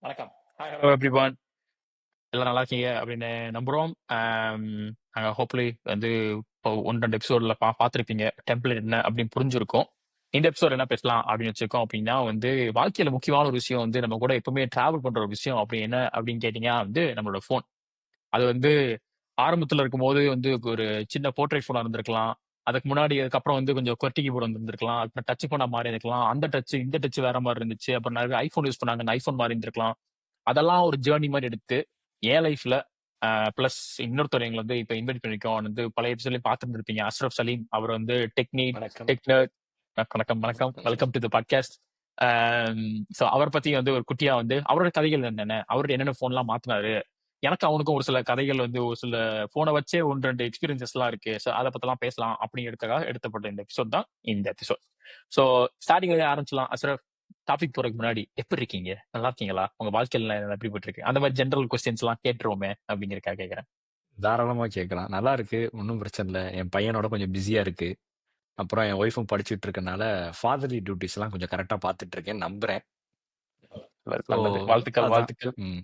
வணக்கம். Hi, hello everyone. எல்லாம் நல்லா இருக்கீங்க அப்படின்னு நம்புறோம். நாங்க ஹோப்ஃபுல்லி வந்து இப்போ 1, 2 எபிசோட்ல பார்த்திருப்பீங்க. டெம்ப்ளேட் என்ன அப்படின்னு புரிஞ்சிருக்கும். இந்த எபிசோட் என்ன பேசலாம் அப்படின்னு வச்சிருக்கோம் அப்படின்னா வந்து, வாழ்க்கையில முக்கியமான ஒரு விஷயம் வந்து நம்ம கூட எப்பவுமே டிராவல் பண்ற ஒரு விஷயம் அப்படி என்ன அப்படின்னு கேட்டீங்கன்னா வந்து நம்மளோட ஃபோன். அது வந்து ஆரம்பத்துல இருக்கும்போது வந்து ஒரு சின்ன போர்ட்ரைட் ஃபோனா இருந்திருக்கலாம். அதுக்கப்புறம் வந்து கொஞ்சம் QWERTY கீபோர்டு வந்திருந்திருக்கலாம். அப்புறம் டச் ஃபோனா மாறி இருக்கலாம். அந்த டச், இந்த டச் வேற மாரி இருந்துச்சு. அப்புறம் நெறைய ஐஃபோன் யூஸ் பண்ணாங்க. அந்த ஐஃபோன் மாறி இருந்திருக்கலாம். அதெல்லாம் ஒரு ஜர்னி மாரி எடுத்து, என் லைஃப்ல பிளஸ் இன்னொருத்தர் எங்கள வந்து இப்ப இன்வைட் பண்ணியிருக்கோம். வந்து பழைய எபிசோட்லயும் பார்த்திருந்திருப்பீங்க. அஷ்ரப் சலீம். அவர் வந்து வணக்கம். Tech nerd. வணக்கம், வணக்கம். Welcome to the podcast. ஆம் சோ அவர பத்தி வந்து ஒரு குட்டியா வந்து அவரோட கதைகள் என்னென்ன? அவரு என்னென்ன ஃபோன்லாம் மாத்துனாரு? எனக்கு அவனுக்கும் ஒரு சில கதைகள் வந்து ஒரு சில ஃபோன வச்சே 1, 2 எக்ஸ்பீரியன்ஸஸ்லாம் இருக்கு. சோ அத பத்திலாம் பேசலாம் அப்படிங்கிறதுக்காக எடுக்கப்பட்ட இந்த எபிசோட் தான் இந்த எபிசோட். சோ ஸ்டார்ட்டிங்ல ஆரம்பிச்சலாம். அஷ்ரப், டாபிக் போறதுக்கு முன்னாடி எப்படி இருக்கீங்க? நல்லா இருக்கீங்களா? உங்க வாழ்க்கையில எப்படி போயிட்டுருக்கு? அந்த மாரி ஜெனரல் கொஸ்டின்ஸ்லாம் கேட்டுருவோமே அப்படிங்கிறதுக்காக கேட்கிறேன். தாராளமா கேட்கலாம். நல்லா இருக்கு. ஒண்ணும் பிரச்சனை இல்ல. என் பையனோட கொஞ்சம் பிஸியா இருக்கு. அப்புறம் என் ஒய்ஃபும் படிச்சுட்டு இருக்கனால, ஃபாதர்லி டியூட்டீஸ்லாம் கொஞ்சம் கரெக்ட்டா பார்த்துட்டு இருக்கேன்னு நம்புறேன். ஸோ நல்லது. வாழ்த்துக்கள், அதான். வாழ்த்துக்கள். ம்.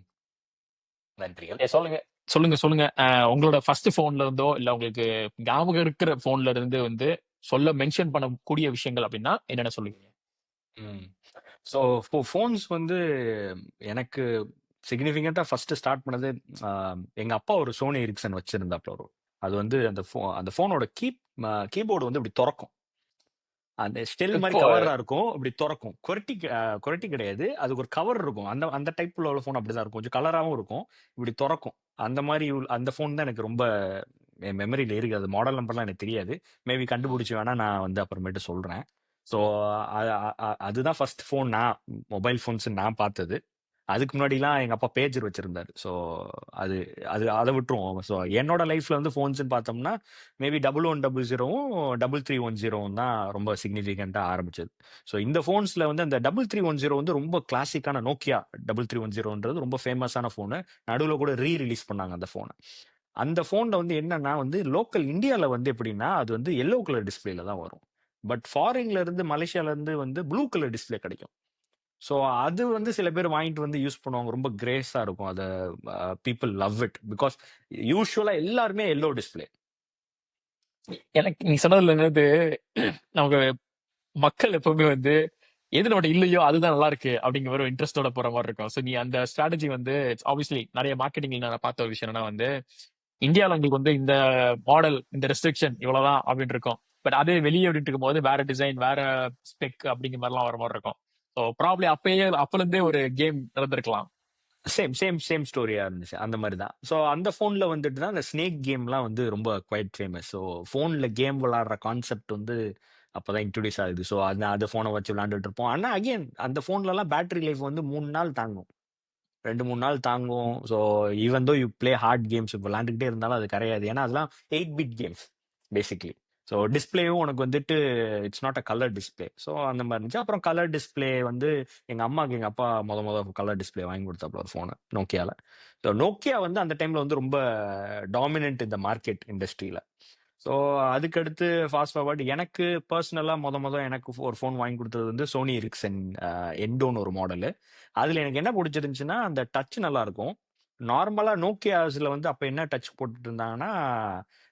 நன்றிகள். சொல்லுங்க. சொல்லுங்க, சொல்லுங்க. உங்களோட ஃபர்ஸ்ட் ஃபோன்ல இருந்தோ, இல்ல உங்களுக்கு ஞாபகம் இருக்கிற ஃபோன்ல இருந்து வந்து மென்ஷன் பண்ணக்கூடிய விஷயங்கள் அப்படின்னா என்னென்ன சொல்லுவீங்க? ம். ஸோ ஃபோன்ஸ் வந்து எனக்கு சிக்னிஃபிகன்ட்டா ஃபர்ஸ்ட்டு ஸ்டார்ட் பண்ணது, அ எங்க அப்பா ஒரு Sony Ericsson வச்சிருந்தாப்ல அது வந்து அந்த ஃபோனோட கீபோர்டு வந்து இப்படி தொறக்கும். அந்த ஸ்டெல் மாரி இப்போ கவரா இருக்கும். இப்படி தொறக்கும். கொரட்டி கிடையாது. அதுக்கு ஒரு கவர் இருக்கும். அந்த அந்த டைப்ல உள்ள ஃபோன் அப்படிதான் இருக்கும். கொஞ்சம் கலராவும் இருக்கும். இப்படி தொறக்கும். அந்த மாரி அந்த ஃபோன் தான் எனக்கு ரொம்ப என் மெமரியில இருக்கு. அது மாடல் நம்பர்லாம் எனக்கு தெரியாது. மேபி கண்டுபிடிச்சு வேணா நான் வந்து அப்புறமேட்டு சொல்றேன். ஸோ அ அ அ அதுதான் ஃபர்ஸ்ட் ஃபோன் மொபைல் ஃபோன்ஸ் நான் பார்த்தது. அதுக்கு முன்னாடிலாம் எங்க அப்பா பேஜர் வச்சிருந்தாரு. ஸோ அது அது அத விட்டுருவோம். ஸோ என்னோட லைஃப்ல வந்து ஃபோன்ஸ்ன்னு பார்த்தோம்னா, மேபி 1100வும் 3310 தான் ரொம்ப சிக்னிஃபிகன்ட்டா ஆரம்பிச்சது. ஸோ இந்த ஃபோன்ஸ்ல வந்து அந்த 3310 வந்து ரொம்ப கிளாசிக்கான Nokia 3310ன்றது ரொம்ப ஃபேமஸான ஃபோனு. நடுவுல கூட ரிலீஸ் பண்ணாங்க அந்த ஃபோன. அந்த ஃபோன்ல வந்து என்னன்னா வந்து லோக்கல் இந்தியால வந்து எப்படின்னா, அது வந்து எல்லோ கலர் டிஸ்ப்ளேல தான் வரும். பட் ஃபாரின்ல இருந்து மலேசியால இருந்து வந்து ப்ளூ கலர் டிஸ்ப்ளே கிடைக்கும். ஸோ அது வந்து சில பேர் வாங்கிட்டு வந்து யூஸ் பண்ணுவாங்க. ரொம்ப கிரேஸா இருக்கும். People love it. பிகாஸ் யூசுவலா எல்லாருமே எல்லோ டிஸ்ப்ளே. எனக்கு நீ சொன்னதுல என்னது, நமக்கு மக்கள் எப்பவுமே வந்து எது நம்மட்ட இல்லையோ அதுதான் நல்லா இருக்கு அப்படிங்கிற ஒரு இன்ட்ரெஸ்டோட போற மாதிரி இருக்கும். ஸோ நீ அந்த ஸ்ட்ராட்டஜி வந்து ஆப்வியஸ்லி நிறைய மார்க்கெட்டிங்ல நான் பார்த்த ஒரு விஷயம் என்னன்னா வந்து, இந்தியாவில் உங்களுக்கு வந்து இந்த மாடல், இந்த ரெஸ்ட்ரிக்ஷன் இவ்வளவுதான் அப்படின்னு இருக்கும். பட் அதே வெளியே அப்படின்ட்டு இருக்கும்போது வேற டிசைன், வேற ஸ்பெக் அப்படிங்கிற மாதிரிலாம் வர மாதிரி இருக்கும். ஸோ ப்ராப்ளி அப்பல இருந்தே ஒரு கேம் நடந்திருக்கலாம். சேம் ஸ்டோரியா இருந்துச்சு. அந்த மாரி தான். ஸோ அந்த ஃபோன்ல வந்துட்டு தான் அந்த ஸ்னேக் கேம்லாம் வந்து ரொம்ப குவைட் ஃபேமஸ். ஸோ ஃபோன்ல கேம் விளையாடுற கான்செப்ட் வந்து அப்பதான் இன்ட்ரோடியூஸ் ஆகுது. ஸோ அந்த ஃபோன வச்சு விளையாண்டுட்டு இருப்போம். ஆனா அகைன் அந்த ஃபோன்லலாம் பேட்டரி லைஃப் வந்து 3 நாள் தாங்கும். 2, 3 நாள் தாங்கும். So even though you play hard games விளையாண்டுக்கிட்டே இருந்தாலும் அது கரையாது. ஏன்னா அதெல்லாம் 8 பிட் கேம்ஸ் பேசிக்கலி. ஸோ டிஸ்ப்ளேயும் உனக்கு வந்துட்டு it's not a colour display. So அந்த மாதிரி இருந்துச்சு. அப்புறம் கலர் டிஸ்ப்ளே வந்து எங்க அப்பா மொத கலர் டிஸ்ப்ளே வாங்கி கொடுத்தாப்புல ஒரு ஃபோனு நோக்கியால. ஸோ நோக்கியா வந்து அந்த டைம்ல வந்து ரொம்ப டாமினன்ட் இந்த மார்க்கெட் இண்டஸ்ட்ரியில. ஸோ அதுக்கடுத்து ஃபாஸ்ட் ஃபார்வர்ட் எனக்கு பர்சனலா எனக்கு ஒரு ஃபோன் வாங்கி கொடுத்தது வந்து சோனி எரிக்சன் எண்டோன்னு ஒரு மாடலு. அதுல எனக்கு என்ன பிடிச்சிருந்துச்சுன்னா அந்த டச் நல்லா இருக்கும். நார்மலா நோக்கியாஸ்ல வந்து அப்ப என்ன டச் போட்டுட்டு இருந்தாங்கன்னா,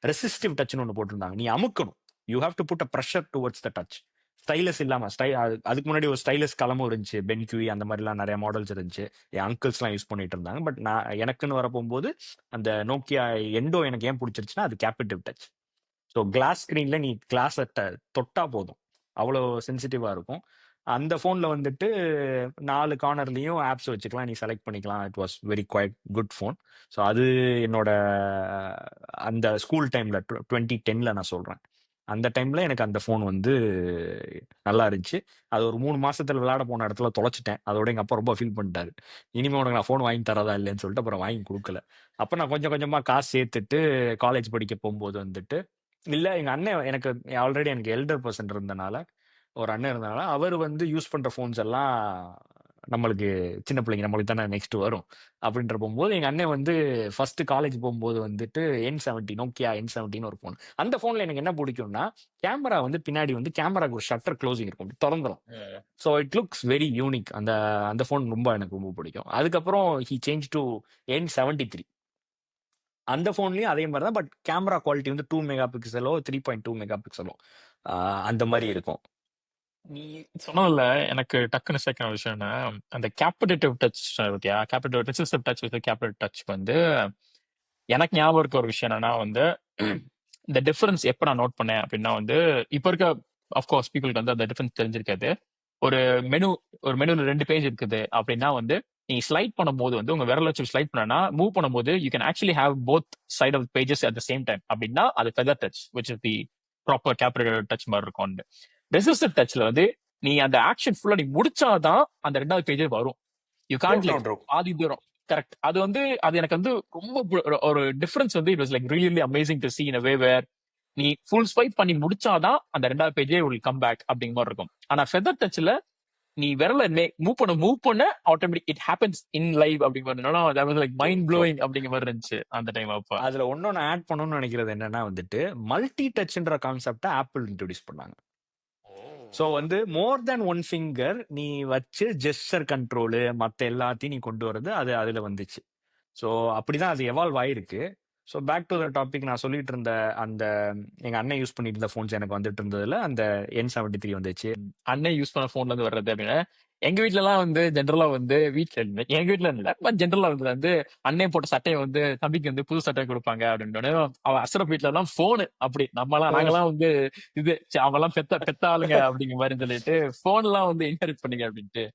ரெசிஸ்டிவ் டச்னு ஒண்ணு போட்டிருந்தாங்க. நீ அமுக்கணும். You have to put a pressure towards the touch. Stylus இல்லாம அதுக்கு முன்னாடி ஒரு ஸ்டைலஸ் கலமும் இருந்துச்சு. பென்க்யூ அந்த மாதிரிலாம் நிறைய மாடல்ஸ் இருந்துச்சு. என் அங்கிள்ஸ்லாம் யூஸ் பண்ணிட்டு இருந்தாங்க. பட் எனக்குன்னு வர போகும்போது அந்த நோக்கியா எண்டோ எனக்கு ஏன் பிடிச்சிருச்சுன்னா அது கேபிட்டிவ் டச். ஸோ கிளாஸ் ஸ்க்ரீன்ல நீ கிளாஸை தொட்டா போதும். அவ்வளோ சென்சிட்டிவா இருக்கும். அந்த ஃபோன்ல வந்துட்டு 4 கார்னர்லயும் ஆப்ஸ் வச்சுக்கலாம். நீ செலக்ட் பண்ணிக்கலாம். It was very quite good phone. So அது என்னோட அந்த ஸ்கூல் டைம்ல 2010ல நான் சொல்றேன். அந்த டைம்ல எனக்கு அந்த ஃபோன் வந்து நல்லா இருந்துச்சு. அது ஒரு 3 மாசத்துல விளையாட போன இடத்துல தொலைச்சுட்டேன். அதோட எங்க அப்பா ரொம்ப ஃபீல் பண்ணிட்டாரு. இனிமே உனக்கு நான் ஃபோன் வாங்கி தரதா இல்லைன்னு சொல்லிட்டு அப்புறம் வாங்கி குடுக்கல. அப்ப நான் கொஞ்சம் கொஞ்சமா காசு சேர்த்துட்டு காலேஜ் படிக்க போகும்போது வந்துட்டு இல்ல எங்க அண்ணன் எனக்கு ஆல்ரெடி எனக்கு எல்டர் பெர்சன் இருந்தனால, ஒரு அண்ணன் இருந்தனால, அவரு வந்து யூஸ் பண்ற ஃபோன்ஸ் எல்லாம் நம்மளுக்கு சின்ன பிள்ளைங்க நம்மளுக்கு தானே நெக்ஸ்ட் வரும் அப்படின்ற போகும்போது எங்க அண்ணன் வந்து ஃபர்ஸ்ட் காலேஜ் போகும்போது வந்துட்டு N70 நோக்கியா N70 ஒரு ஃபோன். அந்த ஃபோன்ல எனக்கு என்ன பிடிக்கும்னா கேமரா வந்து பின்னாடி வந்து கேமராக்கு ஒரு ஷட்டர் க்ளோசிங் இருக்கும், அப்படி திறந்துரும். So it looks very unique. அந்த அந்த ஃபோன் எனக்கு ரொம்ப பிடிக்கும். அதுக்கப்புறம் ஹி சேஞ்ச் டு N73. அந்த ஃபோன்லயும் அதே மாதிரி தான். பட் கேமரா குவாலிட்டி வந்து 2 மெகா பிக்சலோ 3.2 மெகா பிக்சலோ அந்த மாதிரி இருக்கும். நீ சொன்னதுல எனக்கு டக்குன்னு சேர்க்கிற விஷயம் என்ன, அந்த கேபிடேட்டிவ் டச் பத்தியா, கேபிடேட்டிவ் ரெசிஸ்டிவ் டச் வித் கேபிடேட்டிவ் டச் வந்து எனக்கு ஞாபகம் இருக்க ஒரு விஷயம் என்னன்னா வந்து இந்த டிஃபரன்ஸ் எப்ப நான் நோட் பண்ணேன் அப்படின்னா வந்து இப்ப இருக்க அஃப்கோர்ஸ் பீப்புளுக்கு வந்து அந்த டிஃபரன்ஸ் தெரிஞ்சிருக்காது. ஒரு மெனு ஒரு மெனுல 2 பேஜ் இருக்குது அப்படின்னா வந்து நீ ஸ்லைட் பண்ணும்போது வந்து உங்க விரல வச்சு ஸ்லைட் பண்ணனா மூவ் பண்ணும்போது you can actually have both side of pages at the same time அப்படின்னா அது feather touch which is the proper capacitive touch மாதிரி இருக்கும். ரெசிஸ்டிவ் டச்ல வந்து நீ அந்த ஆக்ஷன் ஃபுல்லா நீ முடிச்சாதான் அந்த 2வது பேஜே வரும். யூ காண்ட் லைக் பாதி தூரம். கரெக்ட். அது வந்து அது எனக்கு வந்து ரொம்ப ஒரு டிஃபரன்ஸ் வந்து it was like really amazing to see in a way where நீ ஃபுல் ஸ்வைப் பண்ணி முடிச்சாதான் அந்த 2வது பேஜே will come back அப்படிங்கிற மாதிரி இருக்கும். ஆனா ஃபெதர் டச்ல நீ விரல மூவ் பண்ண automatic it happens in live அப்படிங்கிற லைக் மைண்ட் ப்ளோயிங் அப்படிங்கிற மாதிரி இருந்துச்சு அந்த டைம். அப்ப அதுல ஒன்னொன்னு ஆட் பண்ணணும்னு நினைக்கிறது என்னன்னா வந்துட்டு மல்டி டச்ன்ற கான்செப்டை ஆப்பிள் இன்ட்ரோடியூஸ் பண்ணாங்க. ஸோ வந்து மோர் தேன் ஒன் ஃபிங்கர் நீ வச்சு ஜெஸ்டர் கண்ட்ரோலு மற்ற எல்லாத்தையும் நீ கொண்டு வரது அதுல வந்துச்சு. ஸோ அப்படிதான் அது எவால்வ் ஆயிருக்கு. So back to the topic, நான் சொல்லிட்டு இருந்த அந்த எங்க அண்ணன் யூஸ் பண்ணிட்டு இருந்த ஃபோன்ஸ் எனக்கு வந்துட்டு இருந்ததுல அந்த N73 வந்துச்சு. அண்ணன் யூஸ் பண்ண போன்ல இருந்து வர்றது அப்படின்னா எங்க வீட்ல எல்லாம் வந்து ஜென்ரலா வந்து எங்க வீட்ல இல்ல பட் ஜென்ரலா வந்து அண்ணன் போட்ட சட்டையை வந்து தம்பிக்கு வந்து புது சட்டை கொடுப்பாங்க அப்படின்னு அவ அசரப் வீட்ல எல்லாம் போனு அப்படி நாங்கெல்லாம் வந்து இது அவங்க எல்லாம் பெத்த ஆளுங்க அப்படிங்கிற மாதிரி சொல்லிட்டு போன் எல்லாம் வந்து இன்ஹெரிட் பண்ணீங்க அப்படின்ட்டு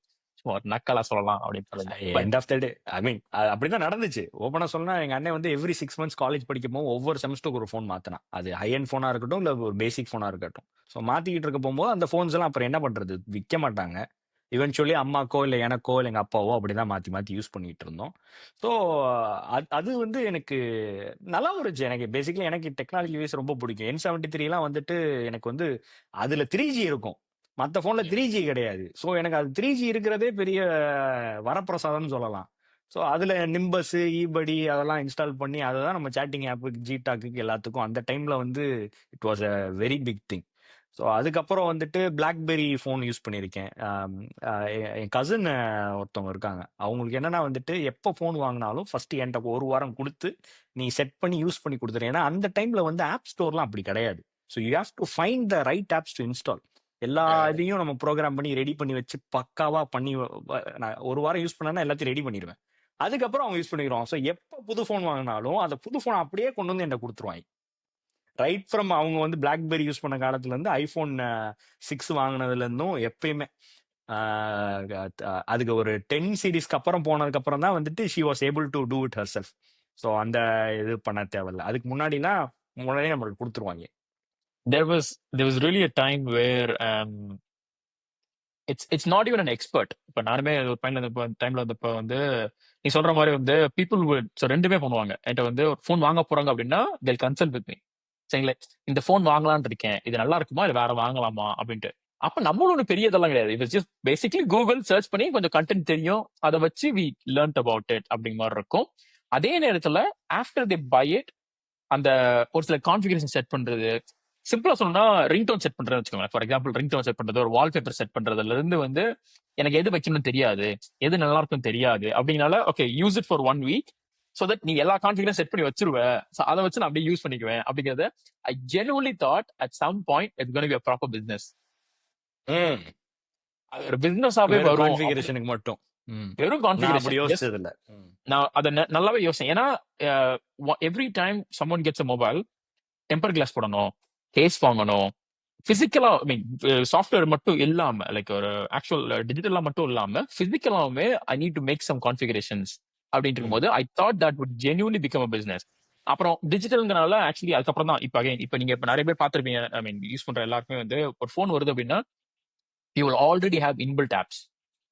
சும்மா ஒரு நக்கலா சொல்லலாம் அப்படின்னு சொல்லுங்க. எண்ட் ஆஃப் த டே ஐ மீன் அப்படிதான் நடந்துச்சு. ஓப்பனா சொன்னா எங்க அண்ணன் வந்து எவ்ரி 6 months காலேஜ் படிக்கும் போது ஒவ்வொரு செமஸ்டருக்கு ஒரு ஃபோன் மாத்தினான். அது ஹை அண்ட் ஃபோனா இருக்கட்டும் இல்ல ஒரு பேசிக் ஃபோனா இருக்கட்டும். ஸோ மாத்திக்கிட்டு இருக்க போகும்போது அந்த ஃபோன்ஸ் எல்லாம் அப்புறம் என்ன பண்றது, விற்க மாட்டாங்க. இவென்ச்சுவலி அம்மாக்கோ இல்லை எனக்கோ இல்லை எங்க அப்பாவோ அப்படிதான் மாத்தி மாத்தி யூஸ் பண்ணிட்டு இருந்தோம். ஸோ அது வந்து எனக்கு நல்லா இருந்துச்சு. எனக்கு பேசிக்கலி எனக்கு டெக்னாலஜி வைஸ் ரொம்ப பிடிக்கும். N73 எல்லாம் வந்துட்டு எனக்கு வந்து அதுல 3G இருக்கும், மற்ற போன்ல 3G கிடையாது. ஸோ எனக்கு அது 3G இருக்கிறதே பெரிய வரப்பிரசாதம்னு சொல்லலாம். ஸோ அதுல நிம்பஸ் ஈபடி அதெல்லாம் இன்ஸ்டால் பண்ணி அதை தான் நம்ம சேட்டிங் ஆப்புக்கு ஜிடாக்கு எல்லாத்துக்கும் அந்த டைம்ல வந்து it was a very big thing. So அதுக்கப்புறம் வந்துட்டு பிளாக்பெரி ஃபோன் யூஸ் பண்ணியிருக்கேன். என் கசின் ஒருத்தவங்க இருக்காங்க, அவங்களுக்கு என்னன்னா வந்துட்டு எப்போ ஃபோன் வாங்கினாலும் ஃபர்ஸ்ட் என்கிட்ட ஒரு வாரம் கொடுத்து நீ செட் பண்ணி யூஸ் பண்ணி கொடுத்துரு. ஏன்னா அந்த டைம்ல வந்து ஆப் ஸ்டோர்லாம் அப்படி கிடையாது. So you have to find the right apps to install. எல்லா இதையும் நம்ம ப்ரோக்ராம் பண்ணி ரெடி பண்ணி வச்சு பக்காவா பண்ணி நான் ஒரு வாரம் யூஸ் பண்ணா எல்லாத்தையும் ரெடி பண்ணிடுவேன். அதுக்கப்புறம் அவங்க யூஸ் பண்ணிக்கிறோம். ஸோ எப்போ புது ஃபோன் வாங்கினாலும் அந்த புது ஃபோன் அப்படியே கொண்டு வந்து என்கிட்ட கொடுத்துருவாங்க. ரைட் ஃப்ரம் அவங்க வந்து பிளாக்பெரி யூஸ் பண்ண காலத்துல இருந்து ஐபோன் 6 வாங்கினதுல இருந்தும் எப்பயுமே அதுக்கு ஒரு 10 சீரீஸ்க்கு அப்புறம் போனதுக்கு அப்புறம் தான் வந்துட்டு she was able to do it her self. So அந்த இது பண்ண தேவையில்ல. அதுக்கு முன்னாடிலாம் முன்னாடியே நம்மளுக்கு கொடுத்துருவாங்க. there was really a time where it's not even an expert. இப்ப நானுமே ஒரு டைம்ல வந்தப்ப வந்து நீ சொல்ற மாதிரி வந்து பீப்புள் ரெண்டுமே பண்ணுவாங்க. என்கிட்ட வந்து ஒரு ஃபோன் வாங்க போறாங்க அப்படின்னா they'll consult with me. சரிங்களா, இந்த ஃபோன் வாங்கலாம்னு இருக்கேன், இது நல்லா இருக்குமா இல்ல வேற வாங்கலாமா அப்படின்ட்டு. அப்ப நம்மளும் ஒன்றும் பெரிய இதெல்லாம் கிடையாது. It just basically Google search பண்ணி கொஞ்சம் கண்டென்ட் தெரியும், அதை வச்சு வி லேர்ன்ட் அபவுட் இட் அப்படிங்கிற மாதிரி இருக்கும். அதே நேரத்துல ஆஃப்டர் தே பை இட் அந்த ஒரு சில கான்ஃபிகரேஷன் செட் பண்றது, சிம்பிளா சொல்லணும்னா ரிங்டோன் செட் பண்றதுன்னு வச்சுக்கோங்க. ஃபார் எக்ஸாம்பிள் ரிங்டோன் செட் பண்றது, ஒரு வால்பேப்பர் செட் பண்றதுல இருந்து வந்து எனக்கு எது வைக்கணும்னு தெரியாது, எது நல்லா இருக்கும் தெரியாது அப்படிங்கனால okay use it for 1 week so that நீ எல்லா கான்ஃபிகரும் செட் பண்ணி வச்சிருவ, அதை வச்சு நான் அப்படியே யூஸ் பண்ணிக்குவேன் அப்படிங்கறத I genuinely thought at some point it's going to be a proper business. ஒரு பிசினஸாவே வரும் கான்ஃபிகரேஷனுக்கு மட்டும். வெறும் கான்ஃபிகரேஷன். நான் அதை நல்லாவே யோசிச்சேன். ஏன்னா every time someone gets a mobile, temper glass போடணும், கேஸ் வாங்கணும், பிசிக்கலா ஐ மீன் சாஃப்ட்வேர் மட்டும் இல்லாம லைக் ஒரு ஆக்சுவல் டிஜிட்டலா மட்டும் இல்லாம பிசிக்கலாவுமே I need to make some configurations அப்படின்ட்டு இருக்கும்போது I thought that would genuinely become a business. அப்புறம் டிஜிட்டல்ங்கிறனால ஆக்சுவலி அதுக்கப்புறம் தான் இப்ப நீங்க நிறைய பேர் பார்த்திருப்பீங்க. ஐ மீன் யூஸ் பண்ற எல்லாருக்குமே வந்து ஒரு ஃபோன் வருது அப்படின்னா you will already have inbuilt apps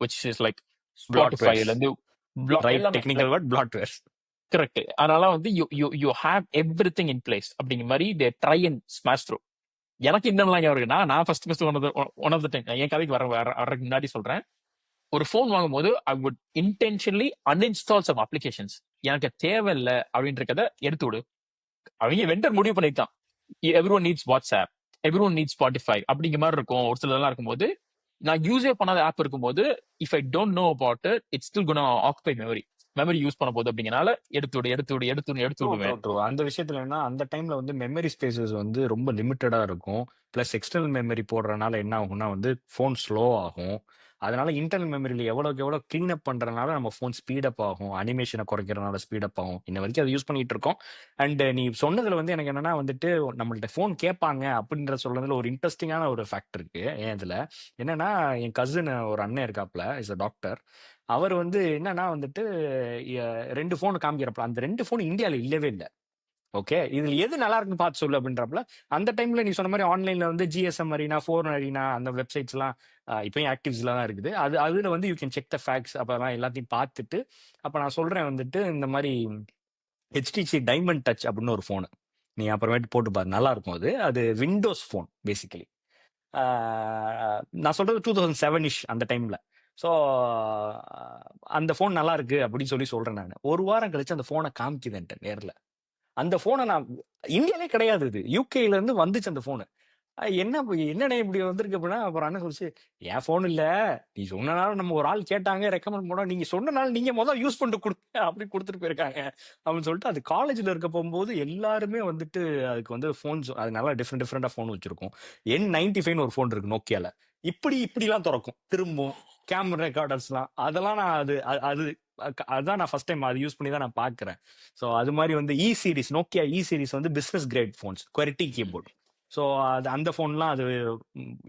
which is like Spotify ல இருந்து டெக்னிக்கல் வேர்ட் bloatware. கரெக்ட். அதனால வந்து you have everything in place அப்படிங்கிற மாதிரி they try and smash through. எனக்கு இன்னும் இருக்கு. நான் first one of the time என் கதைக்கு வர்றதுக்கு முன்னாடி சொல்றேன். ஒரு ஃபோன் வாங்கும்போது I would intentionally uninstall some applications. எனக்கு தேவையில்ல அப்படின்றத எடுத்து விடு. அவங்க வெண்டர் முடிவு பண்ணிட்டான். Every one needs WhatsApp, every one needs Spotify அப்படிங்கிற மாதிரி இருக்கும். ஒரு சிலர்லாம் இருக்கும்போது நான் யூஸே பண்ணாத ஆப் இருக்கும்போது if I don't know about it it's still gonna occupy memory use பண்ண போது அப்படிங்கறனால எடுத்து ட்ரூ, ட்ரூ, விடுவேன். ட்ரூ. அந்த விஷயத்துல என்னன்னா, அந்த டைம்ல வந்து மெமரி ஸ்பேஸஸ் வந்து ரொம்ப லிமிட்டடா இருக்கும். பிளஸ் எக்ஸ்டர்னல் மெமரி போடுறனால என்ன ஆகும்னா வந்து ஃபோன் ஸ்லோ ஆகும். அதனால இன்டர்னல் மெமரியில எவ்வளோக்கு எவ்வளோ கிளீன் அப் பண்றனால நம்ம ஃபோன் ஸ்பீட் அப் ஆகும். அனிமேஷனை குறைக்கிறனால ஸ்பீட் அப் ஆகும். இன்ன வரைக்கும் அதை யூஸ் பண்ணிட்டு இருக்கோம். அண்ட் நீ சொன்னதுல வந்து எனக்கு என்னன்னா வந்துட்டு நம்மள்ட்ட ஃபோன் கேட்பாங்க அப்படின்ற சொல்றதுல ஒரு இன்ட்ரெஸ்டிங்கான ஒரு ஃபேக்ட் இருக்கு. ஏன் இதுல என்னன்னா, என் கசின் ஒரு அண்ணன் இருக்காப்ல, இஸ் அ டாக்டர். அவர் வந்து என்னன்னா வந்துட்டு 2 ஃபோன் காமிக்கிறப்ப அந்த 2 ஃபோன் இந்தியால இல்லவே இல்ல. ஓகே. இதுல எது நல்லா இருக்குன்னு பார்த்து சொல்லு அப்படின்றப்பல, அந்த டைம்ல நீ சொன்ன மாரி ஆன்லைன்ல வந்து GSM அரீனா, ஃபோன் அரீனா அந்த வெப்சைட்ஸ்லாம் இப்பயும் ஆக்டிவ்ஸ்ல தான் இருக்குது. அதுல வந்து you can check the facts அப்பலாம் எல்லாத்தையும் பார்த்துட்டு, அப்ப நான் சொல்றேன் வந்துட்டு இந்த மாரி HTC டைமண்ட் டச் அப்படின்னு ஒரு ஃபோனு. நீ அப்புறமேட்டு போட்டு பாரு. நல்லா இருக்கும் அது. அது விண்டோஸ் ஃபோன் பேசிக்கலி. ஆ நான் சொல்றது 2007 அந்த டைம்ல. ஸோ அந்த ஃபோன் நல்லா இருக்கு அப்படின்னு சொல்றேன் நானு. 1 வாரம் கழிச்சு அந்த ஃபோன காமிக்குது என்ட்ட நேர்ல. அந்த ஃபோன நான் இந்தியாலயே கிடையாது இது. யுகேல இருந்து வந்துச்சு அந்த ஃபோனு. என்னண்ணே இப்படி வந்திருக்கு அப்படின்னா, அப்புறம் அண்ணன் சொல்லுச்சு, "என் ஃபோன் இல்ல. நீ சொன்னனால நம்ம ஒரு ஆள் கேட்டாங்க, ரெக்கமெண்ட் பண்ணோம். நீங்க சொன்னனால நீங்க யூஸ் பண்ணிட்டு குடுங்க." அப்படி குடுத்துட்டு போயிருக்காங்க. அப்படின்னு சொல்லிட்டு அது காலேஜ்ல இருக்க போகும்போது எல்லாருமே வந்துட்டு அதுக்கு வந்து ஃபோன்ஸ் அது நல்லா டிஃபரெண்டா ஃபோன் வச்சிருக்கும். N95ன்னு ஒரு ஃபோன் இருக்கு Nokiaல. இப்படிலாம் தொறக்கும். திரும்பும். கேமரா ரெக்கார்டர்ஸ்லாம். அதெல்லாம் நான் அது அ அது அதான் நான் ஃபர்ஸ்ட் டைம் அது யூஸ் பண்ணி தான் நான் பார்க்கிறேன். ஸோ அது மாரி வந்து சீரிஸ் Nokia சீரிஸ் வந்து business great phones. QWERTY keyboard. So அந்த ஃபோன்லாம் அது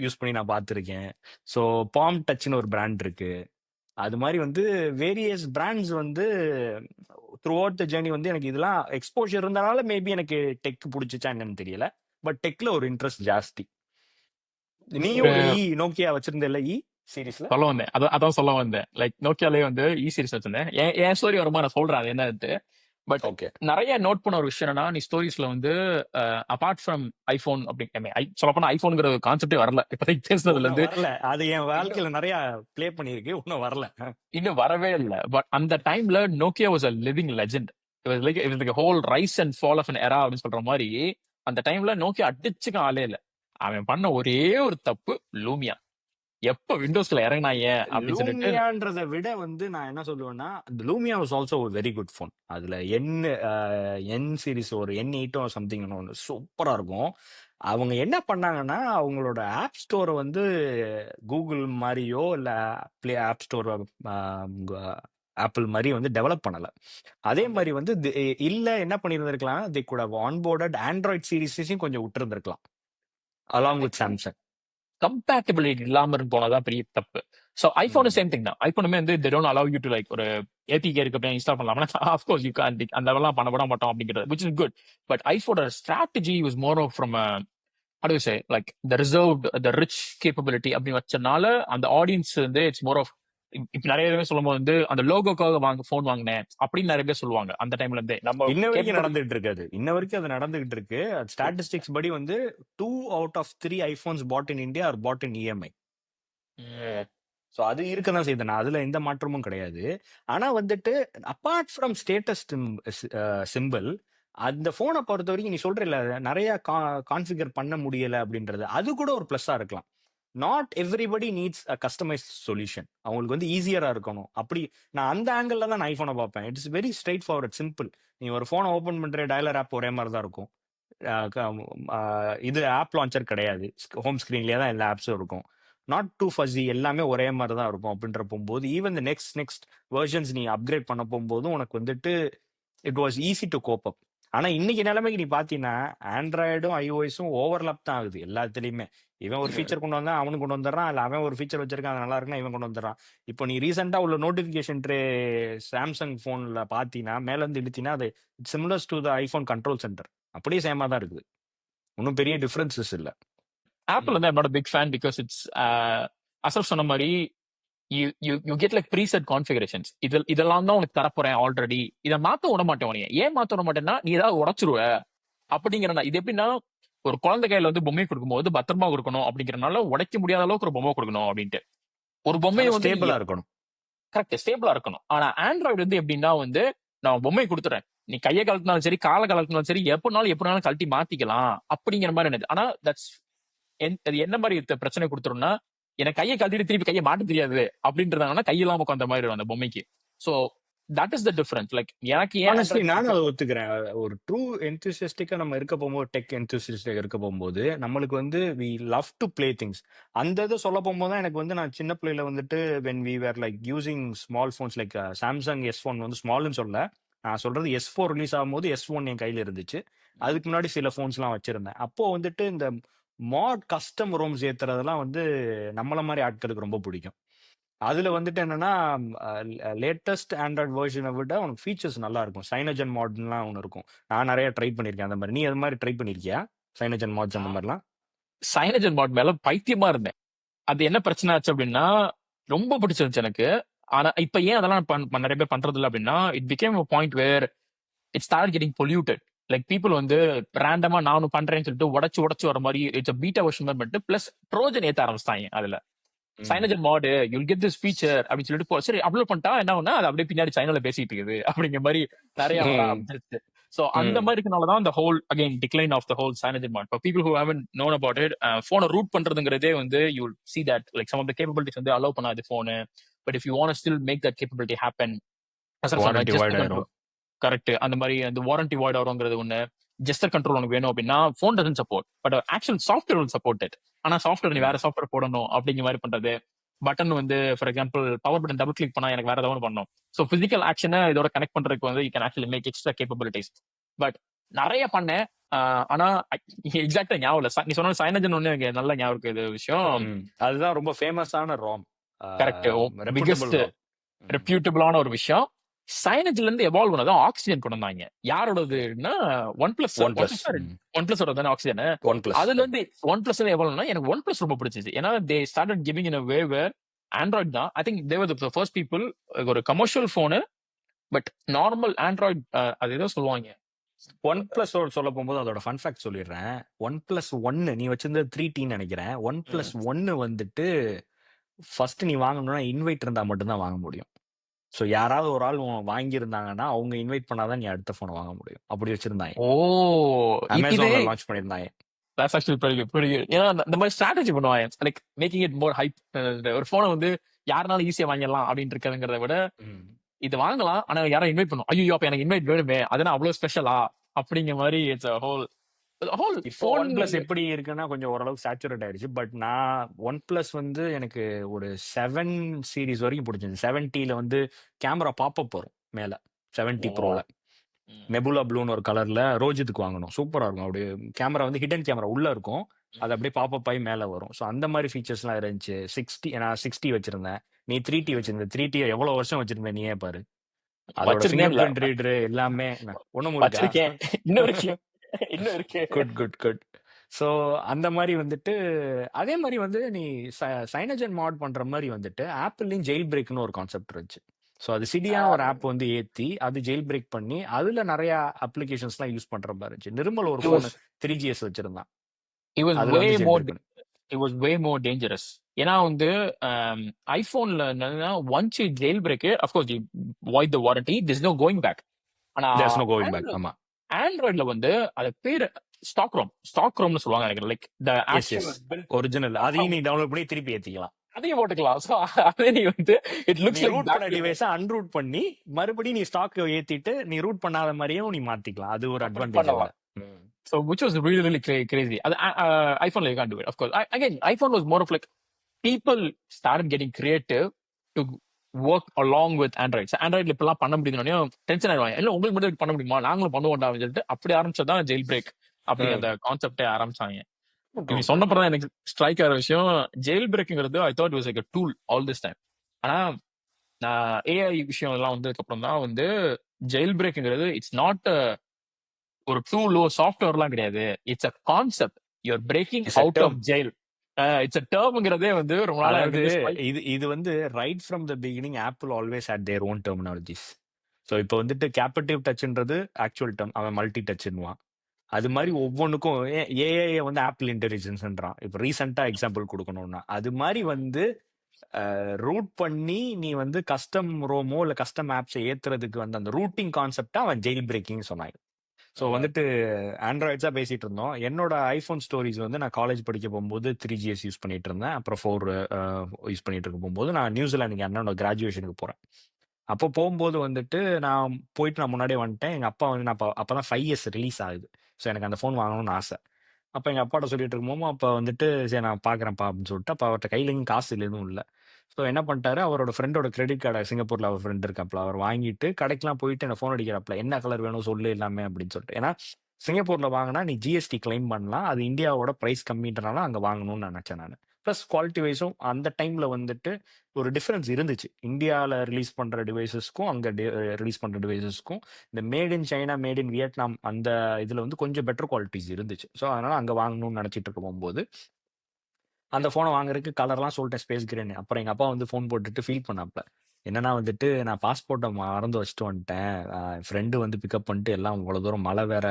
யூஸ் பண்ணி நான் பார்த்துருக்கேன். ஸோ பாம் டச்னு ஒரு பிராண்ட் இருக்கு. அது மாரி வந்து வேரியஸ் பிராண்ட்ஸ் வந்து த்ரூ அவுட் த ஜர்னி வந்து எனக்கு இதெல்லாம் எக்ஸ்போஷர் இருந்தனால மேபி எனக்கு டெக் புடிச்சுச்சா என்னன்னு தெரியல. பட் டெக்ல ஒரு இன்ட்ரெஸ்ட் ஜாஸ்தி. நீயும் ஒரு நோக்கியா வச்சிருந்தல சீரிஸ்ல? சொல்ல வந்தேன். அதான் சொல்ல வந்தேன். லைக் நோக்கியாலே வந்து சீரிஸ் வச்சிருந்தேன். என் ஸ்டோரி வருமா நான் சொல்றேன் அது என்னது. But okay. நிறைய நோட் பண்ண ஒரு விஷயம் என்னன்னா, நீ ஸ்டோரிஸ்ல வந்து அபார்ட் ஃப்ரம் ஐபோன் அப்படி சொல்ல போனா ஐபோன்ங்கிற கான்செப்டே வரல. இப்போதைக்கு பேசுனதுல இருந்து வரல. அது என் வாழ்க்கையில நிறைய ப்ளே பண்ணிருக்கு. இன்னும் வரல. இன்னும் வரவே இல்லை. பட் அந்த டைம்ல Nokia was a living legend. It was like whole rise and fall of an era அப்படின்னு சொல்ற மாதிரி அந்த டைம்ல நோக்கியா அடிச்சுக்க ஆளே இல்லை. அவன் பண்ண ஒரே ஒரு தப்பு லூமியா. எப்ப விண்டோஸ்ல இறங்கினாங்க அப்படின்னு சொல்லிட்டு லூமியான்றத விட வந்து நான் என்ன சொல்லுவேன்னா, லூமியா வாஸ் ஆல்சோ ஒரு வெரி குட் ஃபோன். அதுல என் சீரிஸ் ஒரு N8 சம்திங் ஒன்று சூப்பரா இருக்கும். அவங்க என்ன பண்ணாங்கன்னா, அவங்களோட ஆப் ஸ்டோரை வந்து கூகுள் மாதிரியோ இல்ல ஆப் ஸ்டோர் ஆப்பிள் மாதிரி வந்து டெவலப் பண்ணல. அதே மாதிரி வந்து இல்ல என்ன பண்ணியிருந்திருக்கலாம், தி குட் ஹவ் ஆன்போர்டட் ஆண்ட்ராய்ட் சீரிஸையும் கொஞ்சம் விட்டுருந்திருக்கலாம் அலாங் வித் சாம்சங். கம்பேட்டபிலிட்டி இல்லாம போனதான் பெரிய தப்பு. சோ ஐபோன் சேம் திங் தான். ஐபோனுமே வந்து they don't allow you to like ஒரு ஏபிகே இருக்கு அப்படியே இன்ஸ்டால் பண்ணலாம். ஆஃப் கோர்ஸ் யூ கேன் அந்த லெவல்லாம் பண்ண மாட்டோம் அப்படிங்கிறது which is good. But ஐபோனோட strategy was more of from a how do you say like the reserved the rich capability அப்படி வச்சனால அந்த ஆடியன்ஸ் வந்து இட்ஸ் மோர் ஆஃப் இப்ப நிறைய பேர் சொல்லும்போது வந்து அந்த லோகோக்காக போன் வாங்கினேன் அப்படின்னு நிறைய பேர் சொல்லுவாங்க. அந்த டைம்ல இருந்தே நம்ம இன்ன வரைக்கும் நடந்துட்டு இருக்கு. இன்ன வரைக்கும் அது நடந்துகிட்டு இருக்கு. ஸ்டாட்டிஸ்டிக்ஸ் படி வந்து 2 out of 3 iPhones bought in India are bought in EMI. So அது இருக்க தான் செய்யுது. நான் அதுல எந்த மாற்றமும் கிடையாது. ஆனா வந்துட்டு அப்பார்ட் ஃப்ரம் ஸ்டேட்டஸ் சிம்பிள் அந்த போனை பொறுத்த வரைக்கும் நீ சொல்ற நிறைய கான்ஃபிகர் பண்ண முடியல அப்படின்றது அது கூட ஒரு பிளஸ்ஸா இருக்கலாம். Not everybody needs a customised solution. அவங்களுக்கு வந்து ஈஸியரா இருக்கணும். அப்படி நான் அந்த ஆங்கிள் தான் நான் ஐபோனை பார்ப்பேன். It's very straight forward simple. நீ ஒரு போனை ஓப்பன் பண்ற டயலர் ஆப் ஒரே மாதிரி தான் இருக்கும். இது ஆப் லான்ச்சர் கிடையாது. ஹோம் ஸ்கிரீன்லயே தான் எல்லா ஆப்ஸும் இருக்கும். நாட் டூ ஃபஸி, எல்லாமே ஒரே மாதிரி தான் இருக்கும். அப்படின்ற போகும்போது ஈவன் த நெக்ஸ்ட் வெர்ஷன்ஸ் நீ அப்கிரேட் பண்ண போகும்போதும் உனக்கு வந்துட்டு it was easy to cope up. ஆனா இன்னைக்கு நிலைமைக்கு நீ பாத்தீங்கன்னா ஆண்ட்ராய்டும் iOS-ம் ஓவர்லாப் தான் ஆகுது எல்லாத்துலயுமே. இவன் ஒரு ஃபீச்சர் கொண்டு வந்தா அவனுக்கு கொண்டு வந்துடுறான், இல்ல அவன் ஒரு ஃபீச்சர் வச்சிருக்கான் அது நல்லா இருக்குன்னா இவன் கொண்டு வந்துடுறான். இப்போ நீ ரீசெண்டா உள்ள நோட்டிபிகேஷன் ட்ரே சாம்சங் போன்ல பாத்தீங்கன்னா மேல இருந்து இழுத்தீங்கன்னா அது similars to the iPhone control centre. அப்படியே சேமா தான் இருக்குது. ஒன்றும் பெரிய டிஃபரன்சஸ் இல்ல. ஆப்பிள் வந்து I'm not a big fan because it's அசல் சொன்ன மாதிரி you get like preset configurations. இதெல்லாம் தான் உனக்கு தரப்போறேன் ஆல்ரெடி. இதை மாத்த விட மாட்டேன் உனைய. ஏன் மாத்த விட மாட்டேன்னா நீ ஏதாவது உடச்சிருவ அப்படிங்கிற. இது எப்படின்னா ஒரு குழந்தை கையில வந்து பொம்மை கொடுக்கும்போது பத்திரமா கொடுக்கணும் அப்படிங்கறனால உடைக்க முடியாத அளவுக்கு ஒரு பொம்மை கொடுக்கணும் அப்படின்ட்டு. ஒரு பொம்மையை ஆனா வந்து நீங்க ஸ்டேபிளா இருக்கணும். கரெக்ட் ஸ்டேபிளா இருக்கணும். ஆனா ஆண்ட்ராய்டு வந்து எப்படின்னா வந்து நான் பொம்மை கொடுத்துறேன், நீ கையை கலத்தினாலும் சரி காலை கலத்தினாலும் சரி எப்படினாலும் கழட்டி மாத்திக்கலாம் அப்படிங்கிற மாதிரி என்னது. ஆனா தட்ஸ் அது என்ன மாதிரி பிரச்சனை கொடுத்துரும்னா, எனக்கு கையை கழட்டிட்டு திருப்பி கையை மாட்ட தெரியாது அப்படின்றதாங்கன்னா கையெல்லாம் உட்காந்த மாதிரி இருக்கும் அந்த பொம்மைக்கு. So that is the difference. Like எனக்கு ஏன் ஆனஸ்ட்லி ஆண்ட்ராய்டு நானும் பிடிக்கும். அதை ஒத்துக்கிறேன். ஒரு ட்ரூ என்தூசியஸ்டிக்கா நம்ம இருக்க போகும்போது, டெக் என்தூசியஸ்டிக்கா இருக்க போகும்போது, நம்மளுக்கு வந்து we love to play things. அந்த இதை சொல்ல போகும்போது தான் எனக்கு வந்து நான் சின்ன பிள்ளையில வந்துட்டு when we were like using small phones like Samsung S1 வந்து ஸ்மால்னு சொல்ல, நான் சொல்றது S4 ரிலீஸ் ஆகும்போது S1 என் கையில இருந்துச்சு. அதுக்கு முன்னாடி சில ஃபோன்ஸ்லாம் வச்சிருந்தேன். அப்போ வந்துட்டு இந்த மாட் கஸ்டம் ரோம்ஸ் ஏத்துறதெல்லாம் வந்து நம்மள மாதிரி ஆட்களுக்கு ரொம்ப பிடிக்கும். அதுல வந்துட்டு என்னன்னா, லேட்டஸ்ட் ஆண்ட்ராய்டு வெர்ஷனை விட உனக்கு ஃபீச்சர்ஸ் நல்லா இருக்கும். சைனஜன் மாட்லாம் ஒன்று இருக்கும். நான் நிறைய ட்ரை பண்ணியிருக்கேன் அந்த மாதிரி. நீ அது மாதிரி ட்ரை பண்ணியிருக்கியா? சைனஜன் மாட்ஸ் அந்த மாதிரிலாம்? சைனஜன் பாட் மேல பைத்தியமா இருந்தேன். அது என்ன பிரச்சனை ஆச்சு அப்படின்னா, ரொம்ப பிடிச்சிருந்துச்சு எனக்கு. ஆனா இப்ப ஏன் அதெல்லாம் நிறைய பேர் பண்றது இல்ல அப்படின்னா, it became a point where it start getting polluted. Like people வந்து ரேண்டமா நானும் பண்றேன்னு சொல்லிட்டு உடச்சு உடச்சு வர மாதிரி இட்ஸ் பீட்டா வெர்ஷன் தான் பண்ணிட்டு பிளஸ் ட்ரோஜன் ஏத்த ஆரம்பிச்சிட்டாங்க அதுல. சைனஜன் மாடு யூல் கெட் திஸ் ஃபீச்சர் அப்படின்னு சொல்லிட்டு சரி அப்லோட் பண்ணிட்டா என்ன ஆகும்னா அது அப்படியே பின்னாடி சைனால பேசிட்டு இருக்குது அப்படிங்கிற மாதிரி நிறைய வர ம். ஆரம்பிச்சிருச்சு. சோ அந்த ம். மாதிரி இருக்கனாலதான் the whole again decline of the whole Cyanogen mod. For people who haven't known about it, போனை ரூட் பண்றதுங்கிறதே வந்து you will see that like some of the capabilities வந்து allow பண்ணாது போனு. But if you want to still make that capability happen, as I சொன்னேன் warranty gesture white control ஆயிரும். Correct. அந்த மாதிரி அந்த warranty void ஆகுங்கிறது ஒண்ணு. ஜெஸ்டர் கண்ட்ரோல் உனக்கு வேணும் அப்படின்னா phone doesn't support but actual software will support it. ஆனா சாஃப்ட்வேர் நீ ம். வேற சாஃப்ட்வேர் போடணும் அப்படிங்கிற மாதிரி பண்றது. பட்டன் வந்து for example power button double click பண்ணா எனக்கு வேற ஏதாவது பண்ணணும். ஸோ பிசிக்கல் ஆக்ஷனை இதோட கனெக்ட் பண்றதுக்கு வந்து you can actually make extra capabilities. But நிறைய பண்ணேன். ஆனா எக்ஸாக்டா ஞாபகம் இல்ல. நீ சொன்ன சைனஜன் ஒண்ணு எனக்கு நல்ல ஞாபகம் இருக்கு இது விஷயம். அதுதான் ரொம்ப ஃபேமஸான ROM. Correct. Reputable biggest ROM. ரெப்யூட்டபிளான ஒரு விஷயம். சைனஜ்ல இருந்து எவால்வ் பண்ணதான் ஆக்சிஜன் கொண்டு வந்தாங்க. யாரோடதுன்னா OnePlus OnePlus. OnePlus தானே ஆக்சிஜன். OnePlus. அதுல இருந்து ஒன் பிளஸ் எவால்வ்னா எனக்கு ஒன் பிளஸ் ரொம்ப பிடிச்சிச்சு. ஏன்னா they started giving in a way where Android தான் I think they were the first people ஒரு commercial phone but normal Android அது ஏதோ சொல்லுவாங்க. ஒன் பிளஸ் சொல்ல போகும்போது அதோட ஃபன் ஃபேக்ட் சொல்லிடுறேன். ஒன் பிளஸ் ஒன்னு நீ வச்சிருந்தது 3T நினைக்கிறேன். ஒன் பிளஸ் ஒன்னு வந்துட்டு ஃபர்ஸ்ட் நீ வாங்கணும்னா இன்வைட் இருந்தா மட்டும்தான் வாங்க முடியும். ஸோ யாராவது ஒரு ஆள் வாங்கியிருந்தாங்கன்னா அவங்க இன்வைட் பண்ணாதான் நீ அடுத்த போனை வாங்க முடியும். அப்படி வச்சிருந்தாங்க. ஓ இது அமேசான்ல லான்ச் பண்ணியிருந்தாங்க. that's actually pretty good, pretty good. ஏன்னா இந்த மாதிரி ஸ்ட்ராட்டஜி பண்ணுவாங்க like making it more hype. ஒரு போனை வந்து யாருனாலும் ஈஸியா வாங்கிடலாம் அப்படின்னு இருக்கிறதுங்கிறத விட இது வாங்கலாம் ஆனா யாரும் இன்வைட் பண்ணும். ஐயோ அப்ப எனக்கு இன்வைட் வேணுமே அதனால அவ்வளவு ஸ்பெஷலா அப்படிங்கிற மாதிரி இட்ஸ் ஹோல் இப்போ ஒன் பிளஸ் எப்படி இருக்குன்னா கொஞ்சம் ஓரளவுக்கு சேச்சுரேட் ஆயிடுச்சு. பட் நான் ஒன் பிளஸ் வந்து எனக்கு ஒரு 7 சீரிஸ் வரைக்கும் பிடிச்சிருந்துச்சு. 7Tல வந்து கேமரா பாப்பப் வரும் மேல 7T ப்ரோல. நெபுலா ப்ளூன்னு ஒரு கலர்ல ரோஜித்துக்கு வாங்கணும். சூப்பரா இருக்கும். அப்படியே கேமரா வந்து ஹிடன் கேமரா உள்ள இருக்கும். அது அப்படியே பாப்பப் ஆகி மேல வரும். ஸோ அந்த மாதிரி ஃபீச்சர்ஸ்லாம் இருந்துச்சு. 60 நான் 60 வச்சிருந்தேன். நீ 3T வச்சிருந்த. 3T எவ்வளவு வருஷம் வச்சிருந்த நீயே பாரு. அதோட ஃபிங்கர் பிரிண்ட் ரீடர் எல்லாமே ஒண்ணும் வச்சிருக்கேன். இன்னும் இருக்கு இன்னும் இருக்கு. Good good good. ஸோ அந்த மாதிரி வந்துட்டு அதே மாதிரி வந்து நீ சைனஜன் மாட் பண்ற மாதிரி வந்துட்டு ஆப்பிள்லையும் ஜெயில் பிரேக்னு ஒரு கான்செப்ட் இருந்துச்சு. ஸோ அது சிடியான ஒரு ஆப் வந்து ஏத்தி அது ஜெயில் பிரேக் பண்ணி அதுல நிறைய அப்ளிகேஷன்ஸ்லாம் யூஸ் பண்ற மாதிரி இருந்துச்சு. நிர்மல் ஒரு ஃபோன் 3GS வச்சிருந்தான். அதுல வந்து jailbreak பண்ணி. It was way more dangerous. ஏன்னா வந்து ஐபோன்ல என்னன்னா once you jail break of course you void the warranty, there's no going back. ஆனா There's no going back. ஆமா. ஆண்ட்ராய்டுல வந்து அது பேர் ஸ்டாக் ரோம்னு சொல்லுவாங்க நினைக்கிறேன். லைக் தி ஆக்சுவல் ஒரிஜினல் அதையும் நீ டவுன்லோட் பண்ணி திருப்பி ஏத்திக்கலாம். அதையும் போட்டுக்கலாம். சோ அதே நீ வந்து இட் லுக்ஸ் லைக் ரூட் பண்ண டிவைஸை அன்ரூட் பண்ணி மறுபடியும் நீ ஸ்டாக் ஏத்திட்டு நீ ரூட் பண்ணாத மாதிரியும் நீ மாத்திக்கலாம். அது ஒரு advantage. So which was really really crazy. iPhone you can't do it of course. Again iPhone was more of like people started getting creative to work along with Android. So Android இப்பெல்லாம் பண்ண முடியுதுனே tension ஆயிடுவாங்க. இல்ல உங்களுக்கு மட்டும் பண்ண முடியுமா நாங்களும் பண்ணுவோம்டா அப்படின்னு சொல்லிட்டு அப்படி ஆரம்பிச்சதான் ஜெயில் பிரேக் அப்படி அந்த கான்செப்டே ஆரம்பிச்சாங்க. நீ சொன்னப்பறம் தான் எனக்கு ஸ்ட்ரைக் ஆகிற விஷயம் ஜெயில் பிரேக்குங்கிறது I thought was like a tool all this time. ஆனா நான் ஏஐ விஷயம் எல்லாம் வந்ததுக்கு அப்புறம் தான் வந்து ஜெயில் பிரேக்குங்கிறது இட்ஸ் நாட் ஒரு டூலோ சாஃப்ட்வேர்லாம் கிடையாது. It's a concept. You're breaking out of jail. It's a டேர்ம்ங்கிறதே வந்து ரொம்ப நாளா இது வந்து right from the beginning Apple always had their own terminologies. So இப்போ வந்துட்டு கேபிட்டிவ் டச்ன்றது ஆக்சுவல் டேர்ம், அவன் மல்டி டச்னுவான். அது மாதிரி ஒவ்வொன்றுக்கும் ஏஐ வந்து ஆப்பிள் இன்டெலிஜென்ஸ்ன்றான். இப்போ ரீசெண்டா எக்ஸாம்பிள் கொடுக்கணும்னா அது மாதிரி வந்து ரூட் பண்ணி நீ வந்து கஸ்டம் ரோமோ இல்ல கஸ்டம் ஆப்ஸை ஏத்துறதுக்கு வந்து அந்த ரூட்டிங் கான்செப்டா அவன் ஜெயில் பிரேக்கிங் சொன்னாங்க. ஸோ வந்துட்டு ஆண்ட்ராய்ட்ஸா பேசிட்டு இருந்தோம். என்னோட ஐஃபோன் ஸ்டோரிஸ் வந்து நான் காலேஜ் படிக்க போகும்போது 3GS யூஸ் பண்ணிட்டு இருந்தேன். அப்புறம் 4 யூஸ் பண்ணிட்டு இருக்க போகும்போது நான் நியூசிலாந்து என் அண்ணனோட கிராஜுவேஷனுக்கு போறேன். அப்போ போகும்போது வந்துட்டு நான் முன்னாடியே வந்துட்டேன். எங்க அப்பா வந்து நான் அப்பதான் 5S ரிலீஸ் ஆகுது. ஸோ எனக்கு அந்த ஃபோன் வாங்கணும்னு ஆசை. அப்ப எங்க அப்பாட்ட சொல்லிட்டு இருக்கும்போது, அப்ப வந்துட்டு சரி நான் பார்க்குறேன்ப்பா அப்படின்னு சொல்லிட்டு, அப்ப அவர்ட்ட கையில எங்கேயும் காசு இல்ல, எதுவும் இல்ல. ஸோ என்ன பண்ணிட்டாரு, அவரோட ஃப்ரெண்டோட கிரெடிட் கார்ட சிங்கப்பூர்ல அவர் ஃப்ரெண்ட் இருக்காப்ல. அவர் வாங்கிட்டு கடைக்கெல்லாம் போயிட்டு எனக்கு ஃபோன் அடிக்கிறாப்ல. என்ன கலர் வேணும் சொல்லு எல்லாமே அப்படின்னு சொல்லிட்டு. ஏன்னா சிங்கப்பூர்ல வாங்குனா நீ ஜிஎஸ்டி கிளைம் பண்ணலாம். அது இந்தியாவோட பிரைஸ் கம்மின்றனால அங்க வாங்கணும்னு நினைச்சேன் நானு. பிளஸ் குவாலிட்டி வைஸும் அந்த டைம்ல வந்துட்டு ஒரு டிஃபரன்ஸ் இருந்துச்சு. இந்தியால ரிலீஸ் பண்ற டிவைசஸ்க்கும், அங்க ரிலீஸ் பண்ற டிவைசஸ்க்கும் இந்த made in China, made in Vietnam அந்த இதுல வந்து கொஞ்சம் பெட்டர் குவாலிட்டிஸ் இருந்துச்சு. ஸோ அதனால அங்க வாங்கணும்னு நினைச்சிட்டு இருக்க போகும்போது, அந்த ஃபோன வாங்குறதுக்கு கலர்லாம் சொல்லிட்டேன் ஸ்பேஸ் கிரேன்னு. அப்புறம் எங்க அப்பா வந்து ஃபோன் போட்டுட்டு ஃபீல் பண்ணாப்ல. என்னன்னா வந்துட்டு, "நான் பாஸ்போர்ட்ட மறந்து வச்சுட்டு வந்துட்டேன். என் ஃப்ரெண்டு வந்து பிக்கப் பண்ணிட்டு எல்லாம் இவ்வளோ தூரம் மழை வேற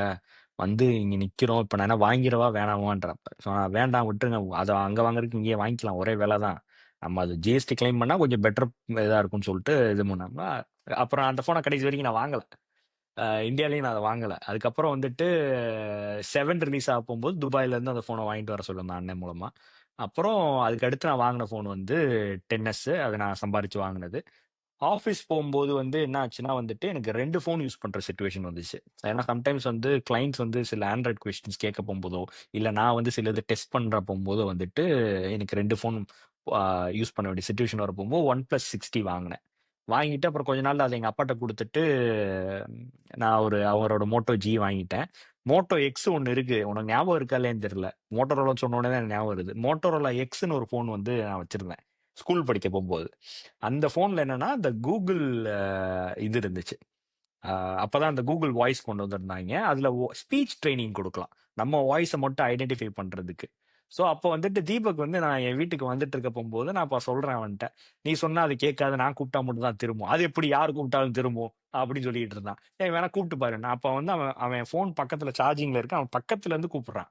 வந்து இங்க நிக்கிறோம். இப்ப நான் என்ன வாங்கிடவா வேணாமான்றாப்ல." ஸோ நான் வேண்டாம் விட்டுருங்க. அத அங்க வாங்குறதுக்கு இங்கேயே வாங்கிக்கலாம். ஒரே விலை தான். நம்ம அது ஜிஎஸ்டி கிளைம் பண்ணா கொஞ்சம் பெட்டர் இதா இருக்கும்னு சொல்லிட்டு இது பண்ணாப்ல. அப்புறம் அந்த ஃபோன கடைசி வரைக்கும் நான் வாங்கல. இந்தியாலயும் நான் அத வாங்கல. அதுக்கப்புறம் வந்துட்டு 7 ரிலீஸ் ஆக போகும்போது துபாய்ல இருந்து அந்த ஃபோன வாங்கிட்டு வர சொல்லியிருந்தான் அண்ணன் மூலமா. அப்புறம் அதுக்கு அடுத்து நான் வாங்குன ஃபோன் வந்து 10S. அது நான் சம்பாரிச்சு வாங்குனது. ஆஃபீஸ் போகும்போது வந்து என்ன ஆச்சுன்னா வந்துட்டு, எனக்கு 2 ஃபோன் யூஸ் பண்ற சிச்சுவேஷன் வந்துச்சு. ஏன்னா சம்டைம்ஸ் வந்து கிளையண்ட்ஸ் வந்து சில ஆண்ட்ராய்ட் கொஸ்டின்ஸ் கேட்க போம்போதோ, இல்ல நான் வந்து சிலது டெஸ்ட் பண்ற போம்போதோ வந்துட்டு, எனக்கு 2 ஃபோன் யூஸ் பண்ண வேண்டிய சிச்சுவேஷன் வர போகும்போது OnePlus 60 வாங்குனேன். வாங்கிட்டு அப்புறம் கொஞ்ச நாள்ல அத எங்க அப்பாட்ட குடுத்துட்டு, நான் அவரோட Moto G வாங்கிட்டேன். Moto X ஒண்ணு இருக்கு. உனக்கு ஞாபகம் இருக்கா இல்லையான்னு தெரியல. மோட்டோரோலான்னு சொன்ன உடனே தான் எனக்கு ஞாபகம் வருது. Motorola Xன்னு ஒரு ஃபோன் வந்து நான் வச்சிருந்தேன். ஸ்கூல் படிக்க போம்போது. அந்த ஃபோன்ல என்னன்னா, இந்த Google இது இருந்துச்சு. அ அப்பதான் அந்த Google வாய்ஸ் கொண்டு வந்திருந்தாய்ங்க. அதுல ஸ்பீச் ட்ரெய்னிங் குடுக்கலாம். நம்ம வாய்ஸ மட்டும் ஐடென்டிஃபை பண்றதுக்கு. ஸோ அப்போ வந்துட்டு தீபக் வந்து நான் என் வீட்டுக்கு வந்துட்டு இருக்க போம்போது, நான் அப்ப சொல்றேன் அவன்ட்ட. "நீ சொன்னா அது கேட்காது. நான் கூப்பிட்டா மட்டும் தான் திரும்பும். அது எப்படி யார் கூப்பிட்டாலும் திரும்பும்?" அப்படின்னு சொல்லிட்டு இருந்தான். "ஏய் வேணா கூப்பிட்டு பாரு." நான் அப்ப வந்து அவன் அவன் ஃபோன் பக்கத்துல சார்ஜிங்ல இருக்கு. அவன் பக்கத்துல இருந்து கூப்பிடுறான்.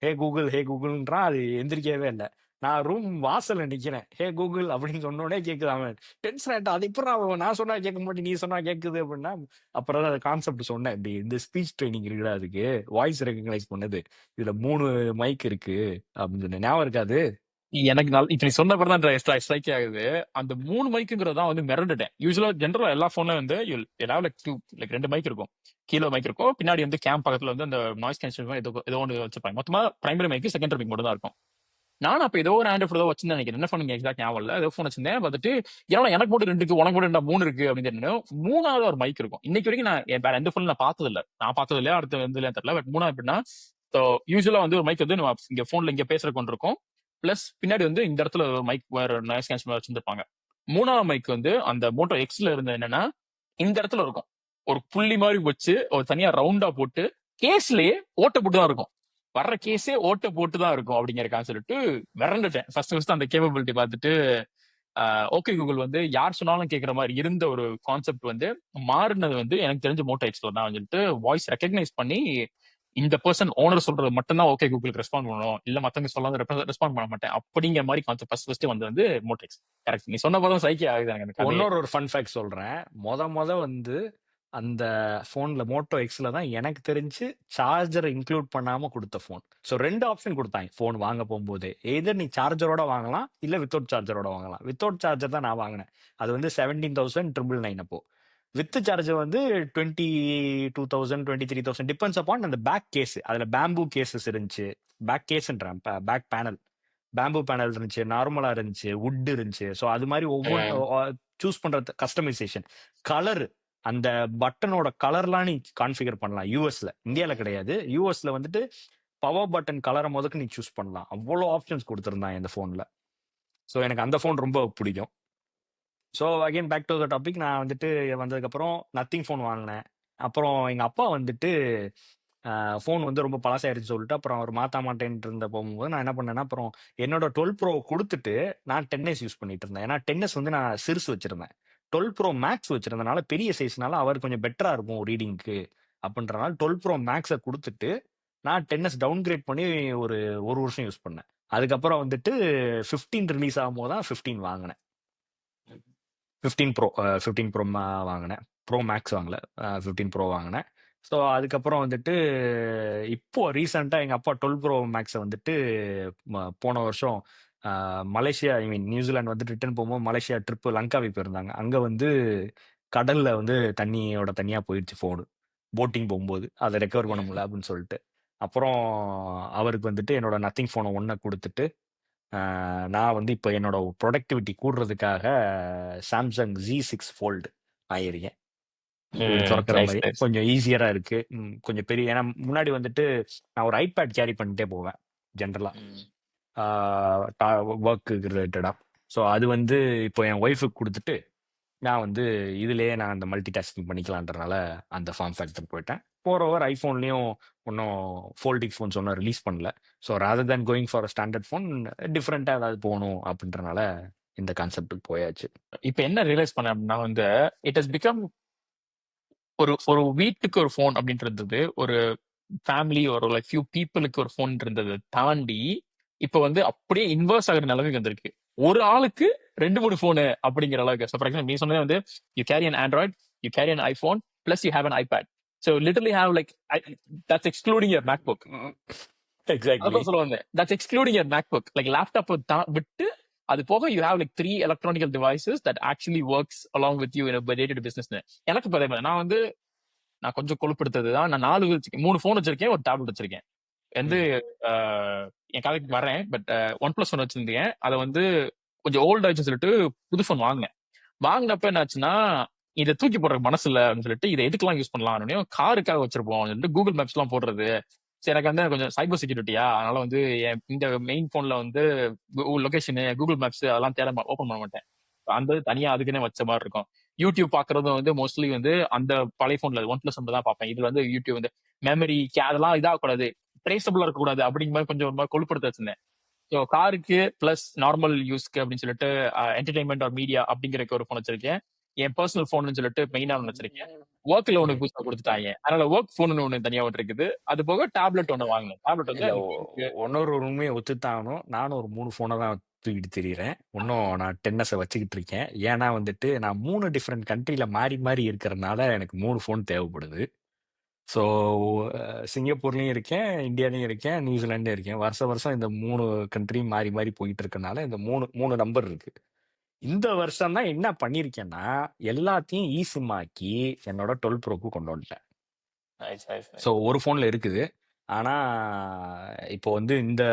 "ஹே கூகுள், ஹே கூகுள்ன்றான்." அது எந்திரிக்கவே இல்ல. நான் ரூம் வாசல்ல நிக்கிறேன். "ஹே கூகுள்" அப்படின்னு சொன்ன உடனே கேட்குது அவன். டென்ஷன் ஆயிட்டான். "அது எப்புட்றா நான் சொன்னா கேட்க மாட்டேன், நீ சொன்னா கேட்குது?" அப்படின்னா, அப்புறம் தான் அந்த கான்செப்ட் சொன்னேன். "இப்படி இந்த ஸ்பீச் ட்ரெய்னிங் இருக்குடா அதுக்கு. வாய்ஸ் ரெகக்னைஸ் பண்ணுது. இதுல 3 மைக் இருக்கு." அப்படின்னு சொன்னேன். ஞாபகம் இருக்கா அது? எனக்கு இப்ப நீ சொன்ன பிறகு தான் ஸ்ட்ரைக் ஆகுது. அந்த 3 மைக்குங்கிறது தான் வந்து மிரண்டுட்டேன். யூசுவலா ஜெனரலா எல்லா ஃபோன்லயும் வந்து லைக் 2 மைக் இருக்கும். கீழ மைக் இருக்கும். பின்னாடி வந்து பக்கத்துல வந்து அந்த நாய்ஸ் கேன்சல் ஏதோ ஏதோ ஒண்ணு வச்சிருப்பாங்க. மொத்தமா பிரைமரி மைக், செகண்டரி மைக் மட்டும் தான் இருக்கும். நானும் அப்ப ஏதோ ஒரு ஆண்ட்ராய்டு ஏதோ வச்சிருந்தேன் நினைக்கிறேன். என்ன ஃபோன் எக்ஸாக்ட் ஞாபகம் இல்ல. ஏதோ ஃபோன் வச்சிருந்தேன். பார்த்துட்டு என்னடா எனக்கு மட்டும் 2 இருக்கு, உனக்கு மட்டும் என்னடா 3 இருக்கு அப்படின்னு தெரியும். 3வது ஒரு மைக் இருக்கும். இன்னைக்கு வரைக்கும் நான் வேற எந்த ஃபோன்ல நான் பார்த்தது இல்ல. நான் பார்த்தது இல்ல. அடுத்து வந்து இல்லையான்னு தெரியல. பட் 3வது எப்படின்னா, ஸோ யூசுவலா வந்து ஒரு மைக் வந்து நம்ம இங்க ஃபோன்ல இங்க பேசுற கொண்டு இருக்கும். பிளஸ் பின்னாடி வந்து இந்த இடத்துல ஒரு மைக் வேற நாய்ஸ் கேன்சல் வச்சிருப்பாங்க. 3வது மைக் வந்து அந்த மோட்டோ எக்ஸ்ல இருந்த என்னன்னா, இந்த இடத்துல இருக்கும். ஒரு புள்ளி மாதிரி வச்சு ஒரு தனியா ரவுண்டா போட்டு கேஸ்லயே ஓட்ட போட்டு தான் இருக்கும். வர்ற கேஸே ஓட்ட போட்டு தான் இருக்கும் அப்படிங்கிற சொல்லிட்டு மிரண்டுட்டேன். ஃபர்ஸ்ட் அந்த கேப்பபிலிட்டி பார்த்துட்டு ஓகே கூகுள் வந்து யார் சொன்னாலும் கேட்கற மாதிரி இருந்த ஒரு கான்செப்ட் வந்து மாறினது வந்து எனக்கு தெரிஞ்ச மோட்டோ எக்ஸ்ல தான் வந்துட்டு வாய்ஸ் ரெக்கக்னைஸ் பண்ணி இந்த பர்சன் ஓனர் சொல்றது மட்டும்தான் ஓகே கூகுளுக்கு ரெஸ்பாண்ட் பண்ணணும் இல்ல மத்தவங்க சொல்லாத ரெஸ்பாண்ட் பண்ண மாட்டேன் அப்படிங்கிற மாதிரி கான்செப்ட் ஃபர்ஸ்ட் வந்து மோட்டோ எக்ஸ். கரெக்ட், நீ சொன்ன போதும் சைக்கே ஆகுது எனக்கு அந்த கதையே. இன்னொரு ஒரு ஃபன் ஃபேக்ட் சொல்றேன். மொத வந்து அந்த ஃபோன்ல Moto Xல தான் எனக்கு தெரிஞ்சு சார்ஜர் இன்க்ளூட் பண்ணாம குடுத்த ஃபோன். ஸோ 2 ஆப்ஷன் குடுத்தாய்ங்க ஃபோன் வாங்க போம்போதே. எய்தர் நீ சார்ஜரோட வாங்கலாம், இல்ல வித்தவுட் சார்ஜரோட வாங்கலாம். வித்தவுட் சார்ஜர் தான் நான் வாங்குனேன். அது வந்து 17,999 அப்போ. வித் சார்ஜர் வந்து 22,000 23,000 டிபெண்ட்ஸ் அப்பான் அந்த பேக் கேஸ். அதுல பேம்பூ கேஸஸ் இருந்துச்சு. பேக் கேஸ்ன்றேன் பேக் பேனல். பேம்பூ பேனல் இருந்துச்சு, நார்மலா இருந்துச்சு, வுட் இருந்துச்சு. ஸோ அது மாதிரி சூஸ் பண்றது கஸ்டமைசேஷன். கலர் அந்த பட்டனோட கலர்லாம் நீ கான்ஃபிகர் பண்ணலாம் யூஎஸ்ல. இந்தியால கிடையாது. யூஎஸ்ல வந்துட்டு பவர் பட்டன் கலர முதக்கு நீ சூஸ் பண்ணலாம். அவ்வளோ ஆப்ஷன்ஸ் கொடுத்திருந்தான் இந்த ஃபோன்ல. ஸோ எனக்கு அந்த ஃபோன் ரொம்ப பிடிக்கும். So again back to the topic. நான் வந்துட்டு வந்ததுக்கப்புறம் நத்திங் ஃபோன் வாங்கினேன். அப்புறம் எங்க அப்பா வந்துட்டு ஃபோன் வந்து ரொம்ப பழசாயிருச்சு சொல்லிட்டு அப்புறம் அவர் மாத்த மாட்டேன்ட்டு இருந்த போகும்போது நான் என்ன பண்ணேன்னா, அப்புறம் என்னோட 12 ப்ரோ குடுத்துட்டு நான் 10S யூஸ் பண்ணிட்டு இருந்தேன். ஏன்னா 10S வந்து நான் சிறுசு வச்சிருந்தேன். 12 ப்ரோ மேக்ஸ் வச்சிருந்தனால பெரிய சைஸ்னால அவர் கொஞ்சம் பெட்டரா இருக்கும் ரீடிங்க்கு அப்படின்றனால 12 ப்ரோ மேக்ஸ குடுத்துட்டு நான் 10S டவுன்கிரேட் பண்ணி ஒரு 1 வருஷம் யூஸ் பண்ணேன். அதுக்கப்புறம் வந்துட்டு 15 ரிலீஸ் ஆகும்போது தான் 15 வாங்கினேன். 15 ப்ரோ 15 ப்ரோ வாங்கினேன். ப்ரோ மேக்ஸ் வாங்கல. 15 ப்ரோ வாங்கினேன். ஸோ அதுக்கப்புறம் வந்துட்டு இப்போ ரீசெண்டாக எங்கள் அப்பா 12 ப்ரோ மேக்ஸை வந்துட்டு போன வருஷம் மலேசியா ஐ மீன் நியூசிலாந்து வந்து ரிட்டர்ன் போகும்போது மலேசியா ட்ரிப்பு லங்காவி போயிருந்தாங்க. அங்கே வந்து கடல்ல வந்து தண்ணியாக போயிடுச்சு ஃபோனு. போட்டிங் போகும்போது அதை ரெக்கவர் பண்ண முடியல அப்படின்னு சொல்லிட்டு. அப்புறம் அவருக்கு வந்துட்டு என்னோட நத்திங் ஃபோனை ஒன்றை கொடுத்துட்டு நான் வந்து இப்போ என்னோட ப்ரொடக்டிவிட்டி கூடுறதுக்காக சாம்சங் Z6 ஃபோல்டு ஆயிருக்கேன். இப்படி திறக்கிற நைஸ் மாதிரி நைஸ். கொஞ்சம் ஈஸியரா இருக்கு. கொஞ்சம் பெரிய ஏன்னா முன்னாடி வந்துட்டு நான் ஒரு ஐபேட் கேரி பண்ணிட்டே போவேன் ஜென்ரலா ஒர்க்கு ரிலேட்டடா. ஸோ அது வந்து இப்போ என் ஒய்ஃபுக்கு கொடுத்துட்டு நான் வந்து இதுலயே நான் அந்த மல்டி டாஸ்கிங் பண்ணிக்கலான்றனால அந்த ஃபார்ம் ஃபேக்டர் போயிட்டேன். ஓவர் ஐஃபோன்லயும் ஒன்றும் ஃபோல்டிங் ஃபோன்ஸ் ஒன்றும் ரிலீஸ் பண்ணல. So rather than going for standard phone டிஃப்ரெண்ட்டாக ஏதாவது போகணும் அப்படின்றனால இந்த கான்செப்டுக்கு போயாச்சு. இப்ப என்ன ரியலைஸ் பண்ணேன் அப்படின்னா வந்து இட் ஹஸ் பிகம் ஒரு ஒரு வீட்டுக்கு ஒரு ஃபோன் அப்படின்றது ஒரு ஃபேமிலி ஒரு லைக் ஃபியூ பீப்புளுக்கு ஒரு ஃபோன் இருந்ததை தாண்டி இப்ப வந்து அப்படியே இன்வர்ஸ் ஆகுற நிலைமைக்கு வந்திருக்கு. ஒரு ஆளுக்கு 2 3 ஃபோனு அப்படிங்கிற அளவுக்கு. ஸோ ஃபார் எக்ஸாம்பிள் நீ சொன்னது வந்து you carry an Android, you carry an iPhone, plus you have an iPad. So literally have like that's excluding your MacBook. Exactly. அதான் சொல்லுவாங்க that's excluding your MacBook. Like laptop விட்டு அது போக you have like 3 electronical devices that actually works along with you in day to business. எனக்கு இப்போ அதே மாதிரி நான் கொஞ்சம் கொழுப்படுத்தது தான். நான் 3 ஃபோன் வச்சிருக்கேன், ஒரு டேப்லெட் வச்சிருக்கேன். வந்து என் கதைக்கு வரேன். பட் OnePlus ஒன் வச்சிருந்தேன். அதை வந்து கொஞ்சம் ஓல்ட் ஆயிடுச்சுன்னு சொல்லிட்டு புது ஃபோன் வாங்கினேன். வாங்கினப்ப என்ன ஆச்சுன்னா இதை தூக்கி போடுற மனசு இல்லை அப்படின்னு சொல்லிட்டு இதை எதுக்கெல்லாம் யூஸ் பண்ணலாம் காருக்காக வச்சிருப்போம் சொல்லிட்டு கூகுள் மேப்ஸ் எல்லாம் போடுறது. சரி எனக்கு வந்து கொஞ்சம் சைபர் செக்யூரிட்டியா அதனால வந்து இந்த மெயின் போன்ல வந்து லொகேஷனு கூகுள் மேப்ஸ் அதெல்லாம் தேட ஓப்பன் பண்ண மாட்டேன். அந்த தனியா அதுக்குன்னே வச்ச மாதிரி இருக்கும். யூடியூப் பாக்குறதும் வந்து மோஸ்ட்லி வந்து அந்த பழைய போன்ல OnePlus தான் பார்ப்பேன். இதுல வந்து யூடியூப் வந்து மெமரி அதெல்லாம் இதாகக்கூடாது, ட்ரேசபிளா இருக்கக்கூடாது அப்படிங்கிற மாதிரி கொஞ்சம் ஒரு மாதிரி கொழுப்படுத்த வச்சிருந்தேன். ஸோ காருக்கு பிளஸ் நார்மல் யூஸ்க்கு அப்படின்னு சொல்லிட்டு என்டர்டைன்மெண்ட் ஆர் மீடியா அப்படிங்கிற ஒரு ஃபோன் வச்சிருக்கேன். என் பர்சனல் ஃபோன் சொல்லிட்டு மெயினா ஒன்று வச்சிருக்கேன். ஒர்க்ல ஒன்று புதுசாக கொடுத்துட்டாங்க. அதனால ஒர்க் ஃபோன் ஒன்று தனியா ஒன்று இருக்குது. அது போக டேப்லெட் ஒன்று வாங்கினேன். டேப்லெட் வந்து இன்னொரு உண்மையை ஒத்துத்தாகணும். நானும் ஒரு 3 ஃபோனை தான் தூக்கிட்டு திரியிறேன். இன்னும் நான் 10S வச்சுக்கிட்டு இருக்கேன். ஏன்னா வந்துட்டு நான் 3 டிஃப்ரெண்ட் கண்ட்ரில மாறி மாறி இருக்கிறதுனால எனக்கு 3 ஃபோன் தேவைப்படுது. ஸோ சிங்கப்பூர்லயும் இருக்கேன், இந்தியாலையும் இருக்கேன், நியூசிலாண்டும் இருக்கேன். வருஷம் இந்த 3 கண்ட்ரியும் மாறி மாறி போயிட்டு இருக்கனால இந்த 3 நம்பர் இருக்கு. இந்த வருஷம் தான் என்ன பண்ணிருக்கேன்னா எல்லாத்தையும் eSIM ஆக்கி என்னோட 12 ப்ரோக்கு கொண்டு வந்துட்டேன். ஸோ ஒரு ஃபோன்ல இருக்குது. ஆனா இப்போ வந்து இந்த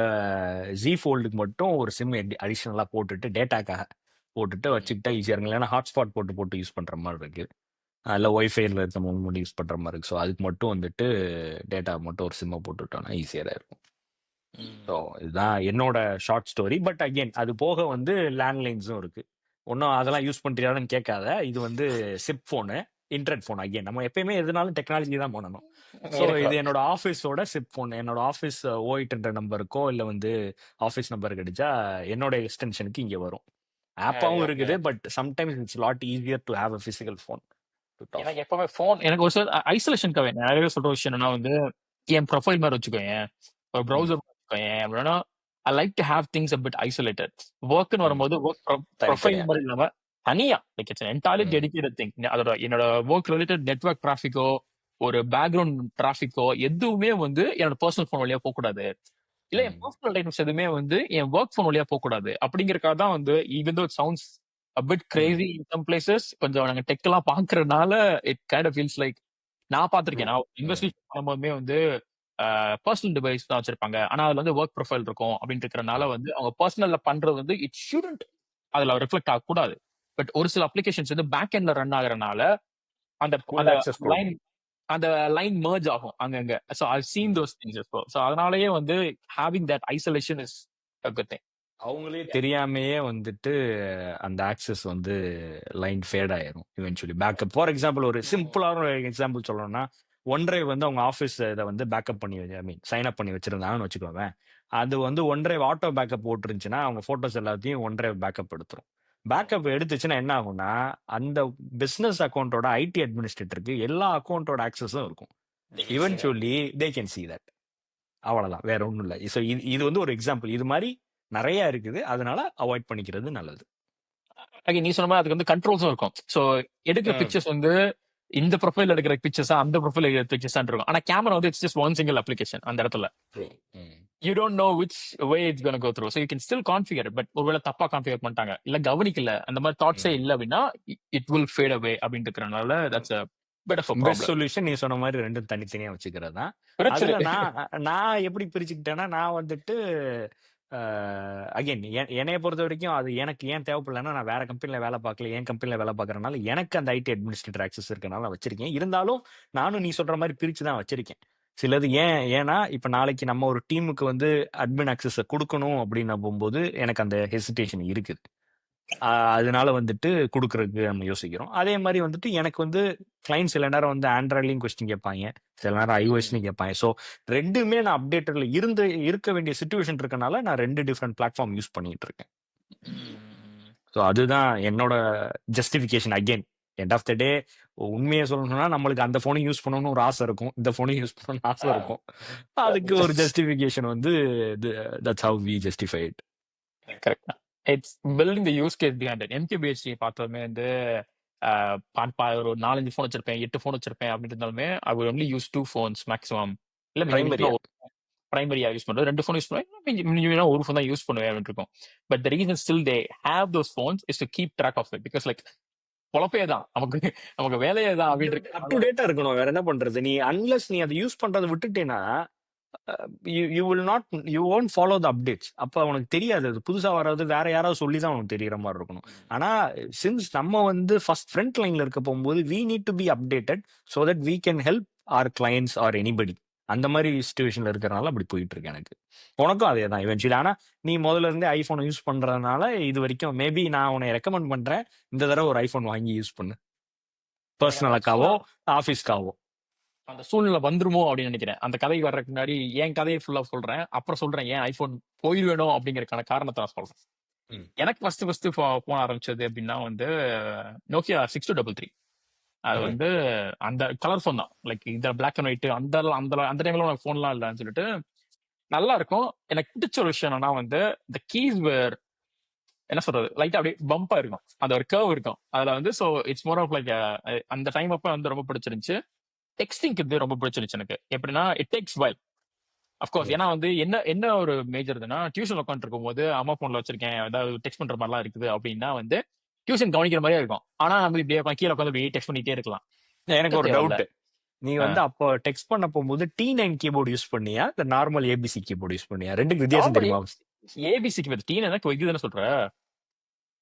Z ஃபோல்டுக்கு மட்டும் ஒரு சிம் அடிஷனலா போட்டுட்டு டேட்டாக்காக போட்டுட்டு வச்சுக்கிட்டா ஈஸியா இருக்கும். இல்லைன்னா ஹாட்ஸ்பாட் போட்டு போட்டு யூஸ் பண்ற மாதிரி இருக்கு. இல்லை ஒய்ஃபைல இருக்க மட்டும் யூஸ் பண்ற மாதிரி இருக்கு. ஸோ அதுக்கு மட்டும் வந்துட்டு டேட்டா மட்டும் ஒரு சிம்மை போட்டுட்டோம்னா ஈஸியாக தான் இருக்கும். ஸோ இதுதான் என்னோட ஷார்ட் ஸ்டோரி. பட் அகெயின் அது போக வந்து லேண்ட்லைன்ஸும் இருக்கு. ஒன்றும் அதெல்லாம் யூஸ் பண்றியான்னு கேட்காத. இது வந்து chip phone, internet phone. Again நம்ம எப்பயுமே எதுனாலும் டெக்னாலஜி தான் பண்ணணும். ஸோ இது என்னோட ஆஃபீஸோட சிப் ஃபோன். என்னோட ஆஃபீஸ் 0800 நம்பருக்கோ இல்லை வந்து ஆஃபீஸ் நம்பர் கிடைச்சா என்னோட எக்ஸ்டென்ஷனுக்கு இங்கே வரும். ஆப்பாவும் இருக்குது. But sometimes it's lot easier to have a physical phone. எனக்கு எப்பவுமே ஃபோன் எனக்கு ஒரு சில ஐசோலேஷனுக்காக நிறைய சொல்ற விஷயம் என்னன்னா வந்து என் ப்ரொஃபைல் மாதிரி வச்சுக்கோங்க, ஒரு ப்ரௌசர் வச்சுக்கோங்க. அப்படின்னா I like to have things a bit isolated. ஒர்க்னு வரும்போது ஒர்க் ப்ரொஃபைல் மாதிரி இல்லாம தனியா like it's entirely dedicated thing. அதோட என்னோட ஒர்க் ரிலேட்டட் நெட்வொர்க் டிராஃபிக்கோ ஒரு பேக்ரவுண்ட் டிராஃபிக்கோ எதுவுமே வந்து என்னோட பர்சனல் ஃபோன் வழியா போகக்கூடாது. இல்ல என் பர்சனல் டைம்ஸ் எதுவுமே வந்து என் ஒர்க் ஃபோன் வழியா போகக்கூடாது. அப்படிங்கறக்காக தான் வந்து even though it sounds a bit crazy in some places. கொஞ்சம் நாங்க டெக் எல்லாம் பாக்குறதுனால it kind of feels like நான் பாத்திருக்கேன். நான் இன்வெஸ்டிகேஷன் பண்ணும்போதுமே வந்து பர்சனல் டிவைஸ் தான் வச்சிருப்பாங்க. ஆனா அதுல வந்து ஒர்க் ப்ரொஃபைல் இருக்கும் அப்படின்னு இருக்கிறனால வந்து அவங்க பர்சனல்ல பண்றது வந்து இட் ஷுடன்ட் அதுல ரிஃப்ளெக்ட் ஆகக்கூடாது. பட் ஒரு சில அப்ளிகேஷன்ஸ் வந்து பேக் எண்ட்ல ரன் ஆகுறதுனால அந்த லைன் அந்த லைன் மர்ஜ் ஆகும் அங்கங்க. So I seen those things. So அதனாலயே வந்து having that isolation is a good thing. அவங்களே தெரியாமையே வந்துட்டு அந்த ஆக்சஸ் வந்து லைன் ஃபேட் ஆயிரும் இவென்ச்சுவலி. பேக்கப் ஃபார் எக்ஸாம்பிள் ஒரு சிம்பிளான எக்ஸாம்பிள் சொல்லணும்னா OneDrive வந்து அவங்க ஆஃபீஸ் இதை வந்து பேக்கப் பண்ணி ஐ மீன் சைன் அப் பண்ணி வச்சிருந்தாங்கன்னு வச்சுக்கோவேன். அது வந்து OneDrive ஆட்டோ பேக்கப் போட்டுருந்துச்சுன்னா அவங்க ஃபோட்டோஸ் எல்லாத்தையும் OneDrive பேக்கப் எடுத்துரும். பேக்கப் எடுத்துச்சுன்னா என்ன ஆகும்னா அந்த பிஸ்னஸ் அக்கௌண்ட்டோட ஐடி அட்மினிஸ்ட்ரேட்டருக்கு எல்லா அக்கௌண்ட்டோட ஆக்சஸும் இருக்கும். Eventually they can see that. அவ்வளவுதான், வேற ஒன்றும் இல்லை. ஸோ இது வந்து ஒரு எக்ஸாம்பிள். இது மாதிரி நிறைய இருக்குது. அதனால அவாய்ட் பண்ணிக்கிறது நல்லது. நீ சொன்ன மாதிரி அதுக்கு வந்து கண்ட்ரோல்ஸும் இருக்கும். ஸோ எடுக்கிற பிக்சர்ஸ் வந்து இந்த ப்ரொஃபைல் எடுக்கிற பிக்சர்ஸா அந்த ப்ரொஃபைல் எடுக்கிற பிக்சர்ஸ் இருக்கும். ஆனா கேமரா வந்து it's just one single application அந்த இடத்துல. You don't know which way it's gonna go through. So you can still configure but ஒருவேளை தப்பா கான்ஃபிகர் பண்ணிட்டாங்க இல்ல கவனிக்கல அந்த மாதிரி தாட்ஸே இல்லை அப்படின்னா இட் வில் ஃபேட் அவே அப்படின்னு இருக்கிறனால தட்ஸ் பெஸ்ட் சொல்யூஷன் நீ சொன்ன மாதிரி ரெண்டும் தனித்தனியா வச்சுக்கிறது தான். அதுல நான் எப்படி பிரிச்சுக்கிட்டேன்னா, நான் வந்துட்டு அகைன் என்னைய பொறுத்த வரைக்கும் அது எனக்கு ஏன் தேவைப்படலைன்னா, நான் வேற கம்பெனில வேலை பார்க்கல, என் கம்பெனில வேலை பார்க்கறனால எனக்கு அந்த ஐடி அட்மினிஸ்ட்ரேட்டர் ஆக்சஸ் இருக்கனால வச்சிருக்கேன். இருந்தாலும் நானும் நீ சொல்ற மாதிரி பிரிச்சு தான் வச்சிருக்கேன். சிலது ஏன்னா இப்ப நாளைக்கு நம்ம ஒரு டீமுக்கு வந்து அட்மின் ஆக்சஸ் கொடுக்கணும் அப்படின்னு போகும்போது எனக்கு அந்த ஹெசிடேஷன் இருக்குது. அதனால வந்துட்டு கொடுக்கறதுக்கு நம்ம யோசிக்கிறோம். அதே மாதிரி வந்துட்டு எனக்கு வந்து கிளைண்ட் சில நேரம் வந்து ஆண்ட்ராய்ட்லயும் கொஸ்டின் கேட்பாங்க, சில நேரம் ஐஓஎஸ்லயும் கேட்பாங்க. ஸோ ரெண்டுமே நான் அப்டேட்டர்ல இருக்க வேண்டிய சுச்சுவேஷன் இருக்கனால நான் 2 டிஃப்ரெண்ட் பிளாட்ஃபார்ம் யூஸ் பண்ணிட்டு இருக்கேன். ஸோ அதுதான் என்னோட justification. Again end of the day உண்மையை சொல்லணும்னா நம்மளுக்கு அந்த போனையும் யூஸ் பண்ணணும்னு ஒரு ஆசை இருக்கும், இந்த போனையும் யூஸ் பண்ணணும்னு ஆசை இருக்கும். அதுக்கு ஒரு ஜஸ்டிஃபிகேஷன் வந்து that's how we justify it. Correct. It's building the use case behind it. MKBHD பார்த்ததுமே வந்து ஒரு 4-5 ஃபோன் வச்சிருப்பேன், 8 ஃபோன் வச்சிருப்பேன் அப்படின்னு இருந்தாலுமே I will only use 2 phones maximum. இல்ல பிரைமரியா யூஸ் பண்றது 2 ஃபோன் யூஸ் பண்ணுவேன், ஒரு ஃபோன் தான் யூஸ் பண்ணுவேன் அப்படின்னு இருக்கும். But the reason still they have those phones is to keep track of it. Because like பொழப்பே தான் நமக்கு வேலையே தான் அப்படின்னு அப் டு டேட்டா இருக்கணும். வேற என்ன பண்றது? நீ அன்லெஸ் நீ அதை யூஸ் பண்றதை விட்டுட்டேன்னா you won't follow the updates. அப்ப உனக்கு தெரியாது, அது புதுசா வர்றது வேற யாராவது சொல்லி தான் உனக்கு தெரியற மாதிரி இருக்கணும். ஆனா சின்ஸ் நம்ம வந்து ஃபர்ஸ்ட் ஃப்ரண்ட் லைன்ல இருக்க போகும்போது we need to be updated so that we can help or clients or anybody. அந்த மாதிரி சுச்சுவேஷன்ல இருக்கிறனால அப்படி போயிட்டு இருக்கு எனக்கு. உனக்கும் அதே தான் இவென்ச்சுவலி. ஆனா நீ முதல்ல இருந்தே ஐபோனை யூஸ் பண்றதுனால இது வரைக்கும் மேபி நான் உன்னை ரெக்கமெண்ட் பண்றேன், இந்த தடவை ஒரு ஐபோன் வாங்கி யூஸ் பண்ணு, பர்சனலுக்காவோ ஆஃபீஸ்க்காவோ. அந்த சூழ்நிலை வந்துருமோ அப்படின்னு நினைக்கிறேன். அந்த கதை வர்றதுக்கு முன்னாடி என் கதையை ஃபுல்லா சொல்றேன், அப்புறம் சொல்றேன் ஏன் ஐபோன் போயிடுவேணும் அப்படிங்கறதுக்கான காரணத்தை நான் சொல்றேன். எனக்கு ஃபர்ஸ்ட் போன் ஆரம்பிச்சது அப்படின்னா வந்து நோக்கியா 6233. அது வந்து அந்த கலர் ஃபோன் தான், லைக் இந்த பிளாக் அண்ட் ஒயிட். அந்த டைம்ல உனக்கு ஃபோன்லாம் இல்லைன்னு சொல்லிட்டு நல்லா இருக்கும். எனக்கு பிடிச்ச ஒரு விஷயம் என்னன்னா வந்து இந்த கீஸ் வேர் என்ன சொல்றது, லைட்டா அப்படியே பம்பா இருக்கும், அந்த ஒரு கர்வ் இருக்கும் அதுல வந்து. So it's more of like அந்த டைம் அப்ப வந்து ரொம்ப பிடிச்சிருந்துச்சு. டெக்ஸ்டிங் இது ரொம்ப பிடிச்சிருந்துச்சு எனக்கு. எப்படின்னா இட் டேக்ஸ் வைல் அஃப்கோர்ஸ். ஏன்னா வந்து என்ன ஒரு மேஜர் இதுன்னா, டியூஷன் உட்காந்து இருக்கும் போது அம்மா போன்ல வச்சிருக்கேன் ஏதாவது டெக்ஸ்ட் பண்ற மாதிரிலாம் இருக்குது அப்படின்னா வந்து டியூஷன் கவனிக்கிற மாதிரியே இருக்கும். ஆனா நம்ம இப்படியே கீழே உட்காந்து அப்படியே டெக்ஸ்ட் பண்ணிட்டே இருக்கலாம். எனக்கு ஒரு டவுட், நீ வந்து அப்போ டெக்ஸ்ட் பண்ண போகும்போது T9 கீபோர்டு யூஸ் பண்ணியா இல்ல நார்மல் ஏபிசி கீபோர்டு யூஸ் பண்ணியா? ரெண்டுக்கு வித்தியாசம் தெரியுமா? ஏபிசிக்கு T9 இதுதானே சொல்ற?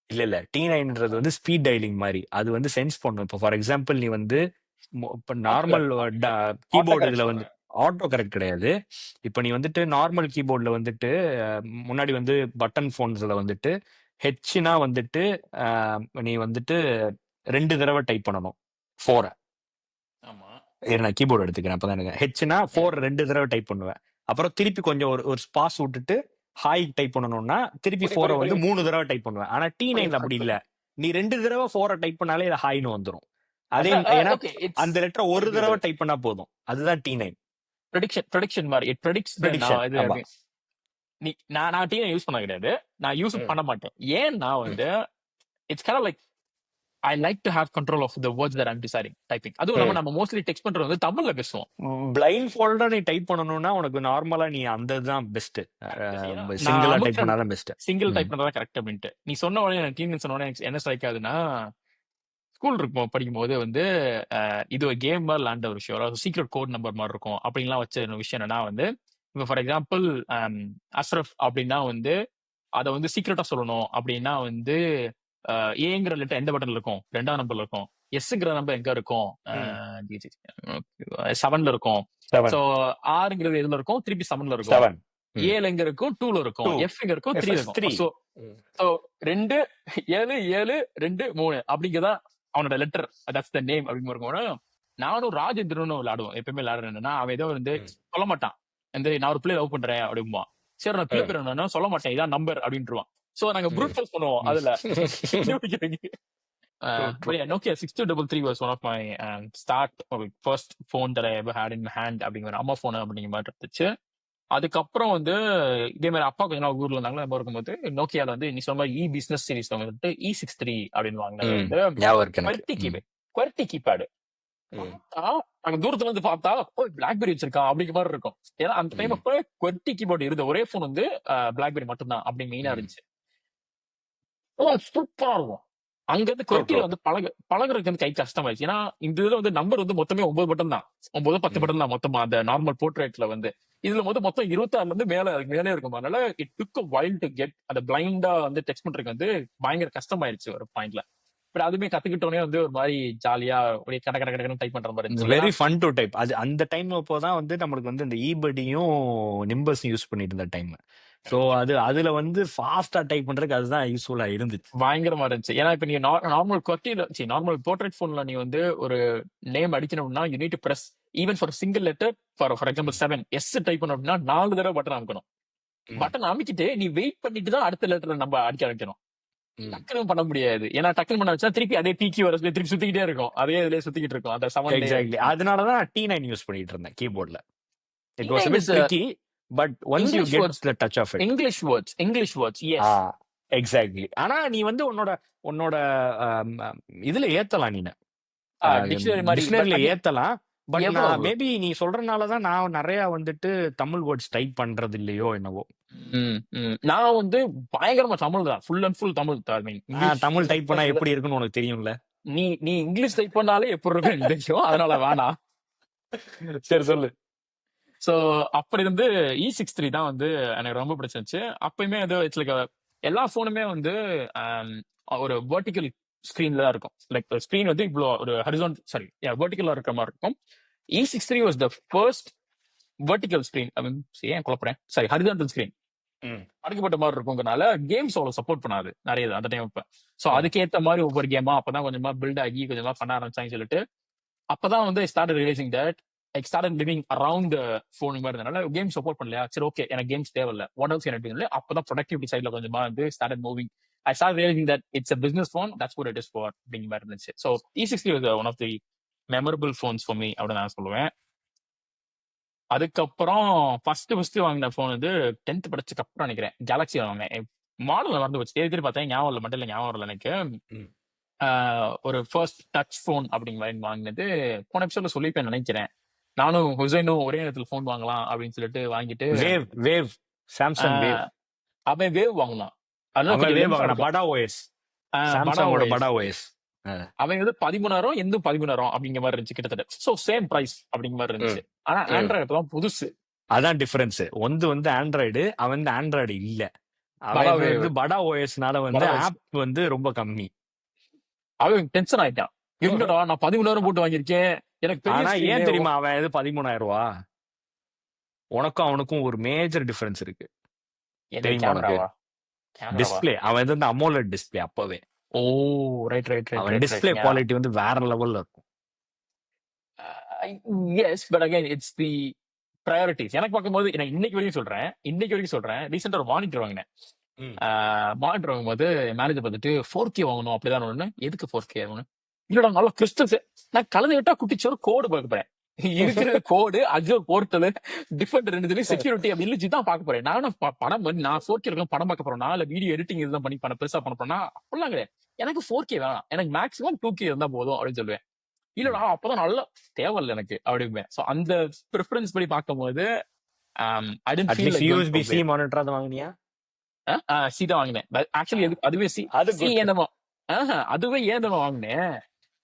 இல்ல T9ன்றது வந்து ஸ்பீட் டயலிங் மாதிரி, அது வந்து சென்ஸ் பண்ணும். இப்போ ஃபார் எக்ஸாம்பிள் நீ வந்து இப்போ நார்மல் கீபோர்டு இதுல வந்து ஆட்டோ கரெக்ட் கிடையாது. இப்போ நீ வந்துட்டு நார்மல் கீபோர்ட்ல வந்துட்டு முன்னாடி வந்து பட்டன் போன்ஸ்ல வந்துட்டு ஹெச்னா வந்துட்டு நீ வந்துட்டு 2 தடவை டைப் பண்ணணும் 4. நான் கீபோர்டு எடுத்துக்கிறேன் அப்பதான் எனக்கு ஹெச்னா 4 2 தடவை டைப் பண்ணுவேன். அப்புறம் திருப்பி கொஞ்சம் ஒரு ஸ்பாஸ் விட்டுட்டு ஹாய் டைப் பண்ணணும்னா திருப்பி 4 வந்து 3 தடவை டைப் பண்ணுவேன். ஆனா T9 அப்படி இல்ல, நீ 2 தடவை 4 டைப் பண்ணாலே இது ஹாய்னு வந்துடும். அதே ஏன்னா அந்த லெட்டர் ஒரு தடவை டைப் பண்ணா போதும். அதுதான் T9 ப்ரெடிக்ஷன் மாதிரி. It predicts. நான் T9 யூஸ் பண்ண கிடையாது, நான் யூஸ் பண்ண மாட்டேன். ஏன்னா வந்து it's kind of like I like to have control of the words that I'm deciding typing. அதுவும் நம்ம மோஸ்ட்லி டெக்ஸ்ட் பண்றது வந்து தமிழ்ல பேசுவோம். பிளைண்ட் ஃபோல்டா நீ டைப் பண்ணனும்னா உனக்கு நார்மலா நீ அந்த தான் பெஸ்ட். சிங்கிளா டைப் பண்ணாதான் பெஸ்ட். சிங்கிள் டைப் பண்ணாதான் கரெக்ட் அப்படின்ட்டு நீ சொன்ன உடனே எனக்கு T9 சொன்ன உடனே என்ன ஸ்ட்ரைக் ஆகுதுன்னா, ஸ்கூல் இருக்கும் படிக்கும் போது வந்து இது ஒரு கேம் மாதிரி விளாண்ட ஒரு விஷயம், அதாவது சீக்ரெட் கோட் நம்பர் மாதிரி இருக்கும் அப்படின்லாம் வச்ச விஷயம். என்னன்னா வந்து இப்போ ஃபார் எக்ஸாம்பிள் அஸ்ரஃப் அப்படின்னா வந்து அதை வந்து சீக்ரெட்டா சொல்லணும் அப்படின்னா வந்து ஏங்கிற லெட்டர் எந்த பட்டன்ல இருக்கும், 2ஆம் நம்பர்ல இருக்கும். எஸ்ங்கிற நம்பர் எங்க இருக்கும், 7ல இருக்கும். சோ ஆறுங்கிறது எதுல இருக்கும், திருப்பி 7ல இருக்கும். 7 எங்க இருக்கும், 2ல இருக்கும். எஃப் எங்க இருக்கும், 3 இருக்கும். சோ 2 7 7 2 3 அப்படிங்கறதான் அவனோட லெட்டர், தட்ஸ் த நேம் அப்படிங்கிற இருக்கும். நானும் ராஜேந்திரனும் விளையாடுவோம், எப்பயுமே விளையாடுறேன்னா அவன் ஏதோ வந்து சொல்ல மாட்டான், இந்த நான் ஒரு பிள்ளை லவ் பண்றேன் அப்படிம்பா. சரி நான் பிள்ளை பேர் என்னன்னா சொல்ல மாட்டேன், இதான் நம்பர் அப்படின்ட்டுருவான். சோ நாங்க ப்ரூட் ஃபோர்ஸ் பண்ணுவோம் அதுல. Nokia 6233 was one of my start first phone that I ever had in my hand. அப்படிங்கிற அம்மா போன் அப்படிங்கிற மாதிரி இருந்துச்சு. அதுக்கப்புறம் வந்து இதே மாதிரி அப்பா கொஞ்ச நாள் ஊர்ல இருந்தாங்களா, நம்ம இருக்கும்போது நோக்கியால வந்து நீ சொன்ன மாதிரி பிசினஸ் சீரிஸ் வந்துட்டு E63 அப்படின்னு வாங்கினது ம் வந்து ஞாபகம் இருக்கு எனக்கு. QWERTY keypad, QWERTY keypad. ம் அங்க தூரத்துல இருந்து பார்த்தா பிளாக்பெரி வச்சிருக்கான் அப்படிங்கிற மாதிரி இருக்கும். ஏன்னா அந்த டைம் ம் அப்ப QWERTY கீபோர்டு இருந்த ஒரே போன் வந்து பிளாக்பெரி மட்டும்தான் அப்படி மெயினா ம் இருந்துச்சு. சூப்பரா இருக்கும். அங்க இருந்து ட்ரூ ட்ரூ. QWERTYல வந்து பழகுறதுக்கு வந்து கை கஷ்டமாயிடுச்சு. ஏன்னா இந்த இதுல வந்து நம்பர் வந்து மொத்தமே 9 பட்டன் தான், 9 10 ம் பட்டன் தான் மொத்தமா அந்த நார்மல் போர்ட்ரேட்ல வந்து. இதுல வந்து மொத்தம் 26ல இருந்து மேலே இருக்கும். அதனால it took a while to get அந்த பிளைண்டா வந்து டெக்ஸ்ட் பண்றதுக்கு வந்து பயங்கர கஷ்டமாயிருச்சு ஒரு பாயிண்ட்ல. பட் அதுவுமே கத்துக்கிட்டோனே வந்து ஒரு மாதிரி ஜாலியா அப்படியே கட கட கடன்னு டைப் பண்ற மாதிரி இருந்துச்சு. ஏன்னா வெரி ஃபன் டு டைப். அது அந்த டைம் அப்போதான் வந்து நம்மளுக்கு வந்து இந்த ஈபடியும் நிம்பஸ் யூஸ் பண்ணிட்டு இருந்த டைம். ஸோ அதுல வந்து ஃபாஸ்டா டைப் பண்றதுக்கு அதுதான் யூஸ்ஃபுல்லா இருந்துச்சு. பயங்கரமா இருந்துச்சு. ஏன்னா இப்ப நீ நார்மல் QWERTYல நார்மல் போர்ட்ரேட் போன்ல நீ வந்து ஒரு நேம் அடிக்கணும்னா you need to press even for single letter for example 7 S type பண்ணணும் அப்படின்னா 4 தடவை பட்டன் அமைக்கணும். ம் பட்டன் அமைக்கிட்டு நீ வெயிட் பண்ணிட்டு தான் அடுத்த லெட்டர் நம்ம அடிக்க வைக்கணும். ம் டக்குனு பண்ண முடியாது. ஏன்னா டக்குனு பண்ண வச்சா திருப்பி அதே PQ வர சொல்லி திருப்பி சுத்திக்கிட்டே இருக்கும். அதே இதுலயே சுத்திக்கிட்டு இருக்கும். அந்த 7 டே எக்ஸாக்ட்லி. அதனாலதான் T9 யூஸ் பண்ணிட்டு இருந்தேன் கீபோர்ட்ல. It was a T9 bit is a tricky, but once you English get words. the touch of it. English words. Ah Yes. Exactly. ஆனா நீ வந்து உன்னோட உன்னோட இதுல ஏத்தலாம் நீ டிக்ஷனரி மாதிரி. பட் டிக்ஷனரியில அகைன் ஏத்தலாம். பட் நான் எவ்வளவு? மேபி நீ சொல்றதுனாலதான் நான் நிறைய வந்துட்டு தமிழ் வேர்ட்ஸ் டைப் பண்றது இல்லையோ என்னவோ. நான் வந்து பயங்கரமா தமிழ் தான். Full and full Tamil. I mean English Tamil type பண்ணா பேசுறது. எப்படி இருக்குன்னு உனக்கு தெரியும்ல. நீ இங்கிலீஷ் டைப் பண்ணாலே எப்படி இருக்கும் எனக்கு தெரியும். அதனால வேணாம். சரி சொல்லு. சோ அப்படி இருந்து E63 தான் வந்து எனக்கு ரொம்ப பிடிச்சிருந்துச்சு. அப்பயுமே வந்து இட்ஸ் லைக் எல்லா போனுமே வந்து ஒரு வெர்டிகல் ஸ்கிரீன்ல தான் இருக்கும். லைக் ஸ்கிரீன் வந்து இவ்வளோ ஒரு வெர்டிகலா இருக்கிற மாதிரி இருக்கும். E63 was the first vertical screen. I mean ஏன் குழப்பறேன், ஹரிசான்டல் ஸ்கிரீன் அடைக்கப்பட்ட மாதிரி இருக்குங்கிறனால கேம்ஸ் அவ்வளவு சப்போர்ட் பண்ணாது நிறைய அந்த டைம். இப்ப சோ அதுக்கேத்த மாதிரி ஒவ்வொரு கேமா அப்பதான் கொஞ்சமா பில்ட் ஆகி கொஞ்சமா பண்ண ஆரம்பிச்சாங்கன்னு சொல்லிட்டு அப்பதான் வந்து start realising that I start living around phone மாதிரி இருந்தனால கேம் சப்போர்ட் பண்ணலையா, சரி ஓகே எனக்கு கேம்ஸ் தேவையில்ல, வாட் எல்ஸ் எனக்கு இல்லை. அப்பதான் ப்ரொடக்டிவிட்டி சைட்ல கொஞ்சமா வந்து start moving. I start realising that it's a business phone, that's what it is for அப்படிங்கிற மாதிரி இருந்துச்சு. ஸோ E60 was one of the memorable phones for me அப்படின்னு நான் சொல்லுவேன். அதுக்கப்புறம் ஃபர்ஸ்ட் வாங்கின போன் வந்து 10th படிச்சதுக்கு அப்புறம் நினைக்கிறேன் கேலக்ஸி வாங்கினேன். மாடல் மறந்து போச்சு, தேடி பார்த்தேன், ஞாபகம் இல்லை, மட்டும் ஞாபகம் இல்லை எனக்கு. ஒரு ஃபர்ஸ்ட் டச் போன் அப்படிங்கிற மாதிரி வாங்கினது போன எபிசோட்ல சொல்லிப்பேன் நினைக்கிறேன். நானும் ஹுசைனும் ஒரே நேரத்துல போன் வாங்கலாம் அப்படின்னு சொல்லிட்டு வாங்கிட்டு வேவ் சாம்சங் வேவ் அவன் வேவ் வாங்கினான். அதனால அவன் கொஞ்சம் வேவ் length ஆ வாங்கின இருக்கும். படா ஓஎஸ் படா சாம்சங்கோட OS. படா ஓஎஸ். அவன் வந்து 13,000 எந்தும் 13,000 அப்படிங்கிற மாதிரி இருந்துச்சு கிட்டத்தட்ட. ஸோ சேம் பிரைஸ் அப்படிங்கிற மாதிரி இருந்துச்சு. ஆனா ஆண்ட்ராய்டு தான் புதுசு. அதான் டிஃபரன்ஸ். வந்து ஆண்ட்ராய்டு, அவன் வந்து ஆண்ட்ராய்டு இல்ல, படா அவன் வேவ். வந்து படா ஓஎஸ்னால வந்து படா OS. ஆப் வந்து ரொம்ப கம்மி. அவன் டென்ஷன் ஆயிட்டான். என்னடா நான் 13,000 போட்டு வாங்கியிருக்கேன், எனக்கு பெரிய ஆனா screen ஏன் ஏ தெரியுமா அவன் இது 13,000 ரூபா? உனக்கும் அவனுக்கும் ஒரு மேஜர் டிஃபரன்ஸ் இருக்கு. என்ன தெரியுமா உனக்கு? கேமராவா? கேமராவா? டிஸ்பிளே. அவன் வந்து AMOLED டிஸ்பிளே அப்பவே. ஓ ரைட் அவன் டிஸ்பிளே குவாலிட்டி வந்து வேற லெவல்ல இருக்கும். Yes but again it's the priorities. எனக்கு பார்க்கும்போது நான் இன்னைக்கு வரைக்கும் சொல்றேன் ரீசெண்டா ஒரு மானிட்டர் வாங்கினேன். மானிட்டர் வாங்கும்போது மேனேஜர் பார்த்துட்டு 4K வாங்கணும் அப்படிதான் ஒண்ணு. எதுக்கு 4K வாங்கணும்? இல்லடா நல்லா கிறிஸ்டல்ஸ். நான் கலந்து விட்டா குட்டிச்சோறு கோடு பார்க்க போறேன். இருக்கிற கோடு அஜோ போர்ட்டல் டிஃபரெண்ட் ரெண்டு செக்யூரிட்டி அப்படின்னு தான் பார்க்க போறேன். நானும் படம் வந்து நான் 4K இருக்கலாம் படம் பார்க்க போறேன். இல்ல வீடியோ எடிட்டிங் இதுதான் பண்ணி பெருசா பண்ண போறேன்னா அப்படிலாம் கிடையாது. எனக்கு 4K வேணாம், எனக்கு மேக்ஸிமம் 2K இருந்தா போதும் அப்படின்னு சொல்லுவேன். இல்லடா அப்பதான் நல்லா தேவையில்ல எனக்கு அப்படிம்பேன். சோ அந்த ப்ரிஃபரன்ஸ் படி பார்க்கும்போது I tend feel like USB-C monitor அத வாங்குனியா? சி தான் வாங்கினேன். ஆக்சுவலி அதுவே சி ஏனமோ அதுவே ஏதமோ வாங்கினேன்.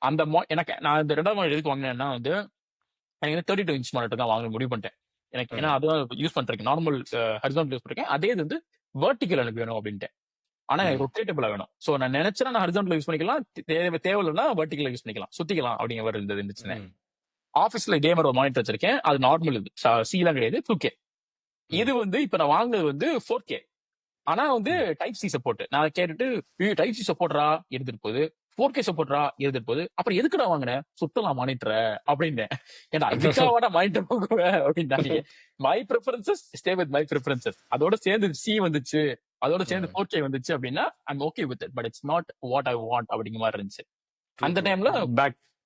அந்த எனக்கு நான் இந்த 2வது மாடல் எதுக்கு வாங்கினேன்னா வந்து எனக்கு 32 இன்ச் மானிட்டர் தான் வாங்க முடிவு பண்ணிட்டேன். எனக்கு ஏன்னா அதுதான் யூஸ் பண்ணிருக்கேன், நார்மல் ஹரிசான்டல் யூஸ் பண்ணிருக்கேன். அதே இது வந்து வெர்டிகல் எனக்கு வேணும் அப்படின்ட்டு. ஆனா ரொட்டேட்டபிளா வேணும். சோ நான் நினைச்சேன்னா நான் ஹரிசான்டல் யூஸ் பண்ணிக்கலாம், தேவையில்லைன்னா வெர்டிகல் யூஸ் பண்ணிக்கலாம், சுத்திக்கலாம் அப்படிங்கிற மாதிரி இருந்துச்சு. ஆபீஸ்ல இதே மாதிரி ஒரு மானிட்டர் வச்சிருக்கேன். அது நார்மல், இது சீலாம் கிடையாது, 2K. இது வந்து இப்ப நான் வாங்குறது வந்து 4K. ஆனா வந்து டைப் சி சப்போர்ட். நான் கேட்டுட்டு டைப் சி சப்போர்ட்ரா எடுத்துட்டு போகுது, 4K சப்போர்ட்ரா எடுத்துட்டு போகுது, அப்புறம் எதுக்குடா வாங்கினேன் சுத்தலாம் மானிட்டர் அப்படின்னு. ஏன்னா இதுக்காக மானிட்டர் வாங்குவேன் அப்படின்னு. My preferences stay with my preferences. அதோட சேர்ந்து சி வந்துச்சு, அதோட சேர்ந்து 4K வந்துச்சு அப்படின்னா I'm okay with it, but it's not what I want அப்படிங்கிற மாதிரி இருந்துச்சு அந்த டைம்ல.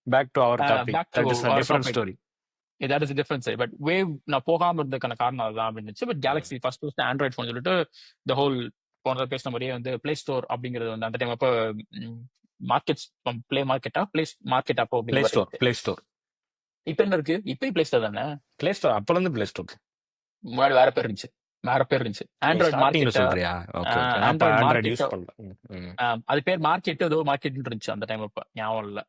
Back to our topic. That is a different story. That is difference. But wave நான் போகாம இருந்ததுக்கான காரணம் அதுதான் அப்படின்னு. பட் ம். கேலக்ஸி ஃபர்ஸ்ட் ஆண்ட்ராய்ட் ஃபோன் சொல்லிட்டு த ஹோல் போன பேசின மாதிரியே வந்து பிளே ஸ்டோர் அப்படிங்கிறது வந்து அந்த டைம் அப்போ மார்க்கெட்ஸ் பிளே மார்க்கெட்டா பிளே மார்க்கெட் அப்போ பிளே அப்படிங்கிற ஸ்டோர் பிளே ஸ்டோர் இப்ப என்ன இருக்கு? இப்பயும் பிளே ஸ்டோர் தானே? பிளே ஸ்டோர் அப்பல இருந்து பிளே ஸ்டோர் முன்னாடி வேற பேர் இருந்துச்சு, வேற பேர் இருந்துச்சு. ஆண்ட்ராய்ட் ஸ்டார்டிங்ல மார்க்கெட்டா, சொல்றியா? Okay okay. நான் அப்ப ஆண்ட்ராய்ட் ஆண்ட்ராய்டு மார்க்கெட்டோ, யூஸ் பண்ணல. ம். அது பேர் மார்க்கெட் ஏதோ மார்க்கெட் இருந்துச்சு அந்த டைம். அப்ப ஞாபகம் இல்ல.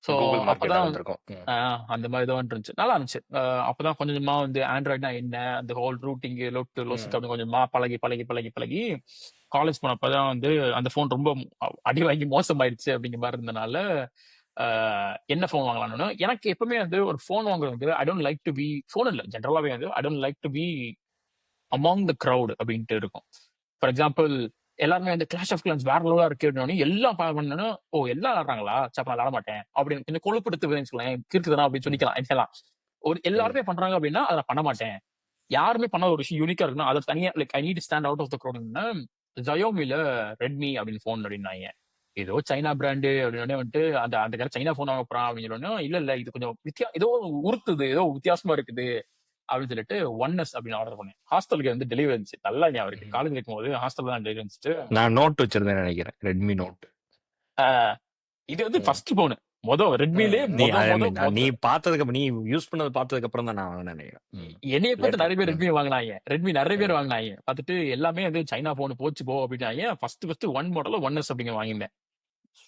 ஸோ கூகுள் மார்க்கெட்டா அப்பதான் இருந்திருக்கும். ம். அந்த மாதிரி ஏதோ இருந்துச்சு, நல்லா இருந்துச்சு. அப்பதான் கொஞ்சம் கொஞ்சமா வந்து ஆண்ட்ராய்ட்னா என்ன, அந்த ஹோல் ரூட்டிங் லொட்டு லொசுக்கு ம். அப்படி கொஞ்சமா பழகி பழகி பழகி பழகி காலேஜ் போனப்பதான் வந்து அந்த ஃபோன் ரொம்ப அடி வாங்கி மோசமாயிருச்சு அப்படிங்கிற மாதிரி இருந்தனால என்ன ஃபோன் வாங்கலாம்னு எனக்கு எப்பவுமே வந்து ஒரு ஃபோன் வாங்குறது வந்து I don't like to be phone இல்லை ஜென்ரலாவே வந்து I don't like to be among the crowd அப்படின்ட்டு இருக்கும். ஃபார் எக்ஸாம்பிள் எல்லாருமே வந்து கிளாஷ் ஆஃப் கிளான்ஸ் வேற லெவலா இருக்கு அப்படின்னோடனே எல்லாம் பண்ணணும். ஓ எல்லாம் விளாடுறாங்களா, சப்ப நான் விளாட மாட்டேன் அப்படின்னு கொஞ்சம் கொழுப்படுத்து வச்சுக்கலாம், இருக்குதுனா அப்படின்னு ம். சொல்லிக்கலாம். இதெல்லாம் ஒரு ம். எல்லாருமே பண்றாங்க அப்படின்னா அதை நான் பண்ண மாட்டேன். யாருமே பண்ணாத ஒரு விஷயம் யூனிக்கா இருக்குன்னா அதை தனியா like I need stand out of the க்ரௌட்னா ஜயோமில ரெட்மி அப்படின்னு ஃபோன் அப்படின்னாங்க. ஏதோ சைனா பிராண்டு அப்படின்னு வந்துட்டு அந்த அந்த கடை சைனா ஃபோன் வாங்க போறான் அப்படின்னு சொன்னோம். இல்ல இல்ல இது கொஞ்சம் ஏதோ உறுத்துது, ஏதோ வித்தியாசமா இருக்குது அப்படின்னு சொல்லிட்டு ஒன்னஸ் அப்படின்னு ஆர்டர் பண்ணேன். ஹாஸ்டலுக்கு வந்து டெலிவரி இருந்துச்சு, நல்லா ஞாபகம் இருக்கு. ம். காலேஜ் இருக்கும்போது ஹாஸ்டல் தான் டெலிவரி இருந்துச்சு. நான் நோட் வச்சிருந்தேன் நினைக்கிறேன், ரெட்மி நோட். ஆஹ் இது வந்து ம். ஃபர்ஸ்ட் போனு ரெட்மிலே நீ நீ பார்த்ததுக்கு நீ யூஸ் பண்ணது பார்த்ததுக்கு அப்புறம் தான் நான் வாங்கினேன் நினைக்கிறேன். என்னைய பார்த்து Later. நிறைய பேர் ரெட்மி வாங்கினாங்க. ரெட்மி நிறைய பேர் ம். வாங்கினாங்க. பார்த்துட்டு எல்லாமே வந்து சைனா போன் போச்சு போ அப்படின்னாங்க. ஃபர்ஸ்ட் ஒன் மாடல் ஒன்னஸ் அப்படிங்க வாங்கியிருந்தேன்.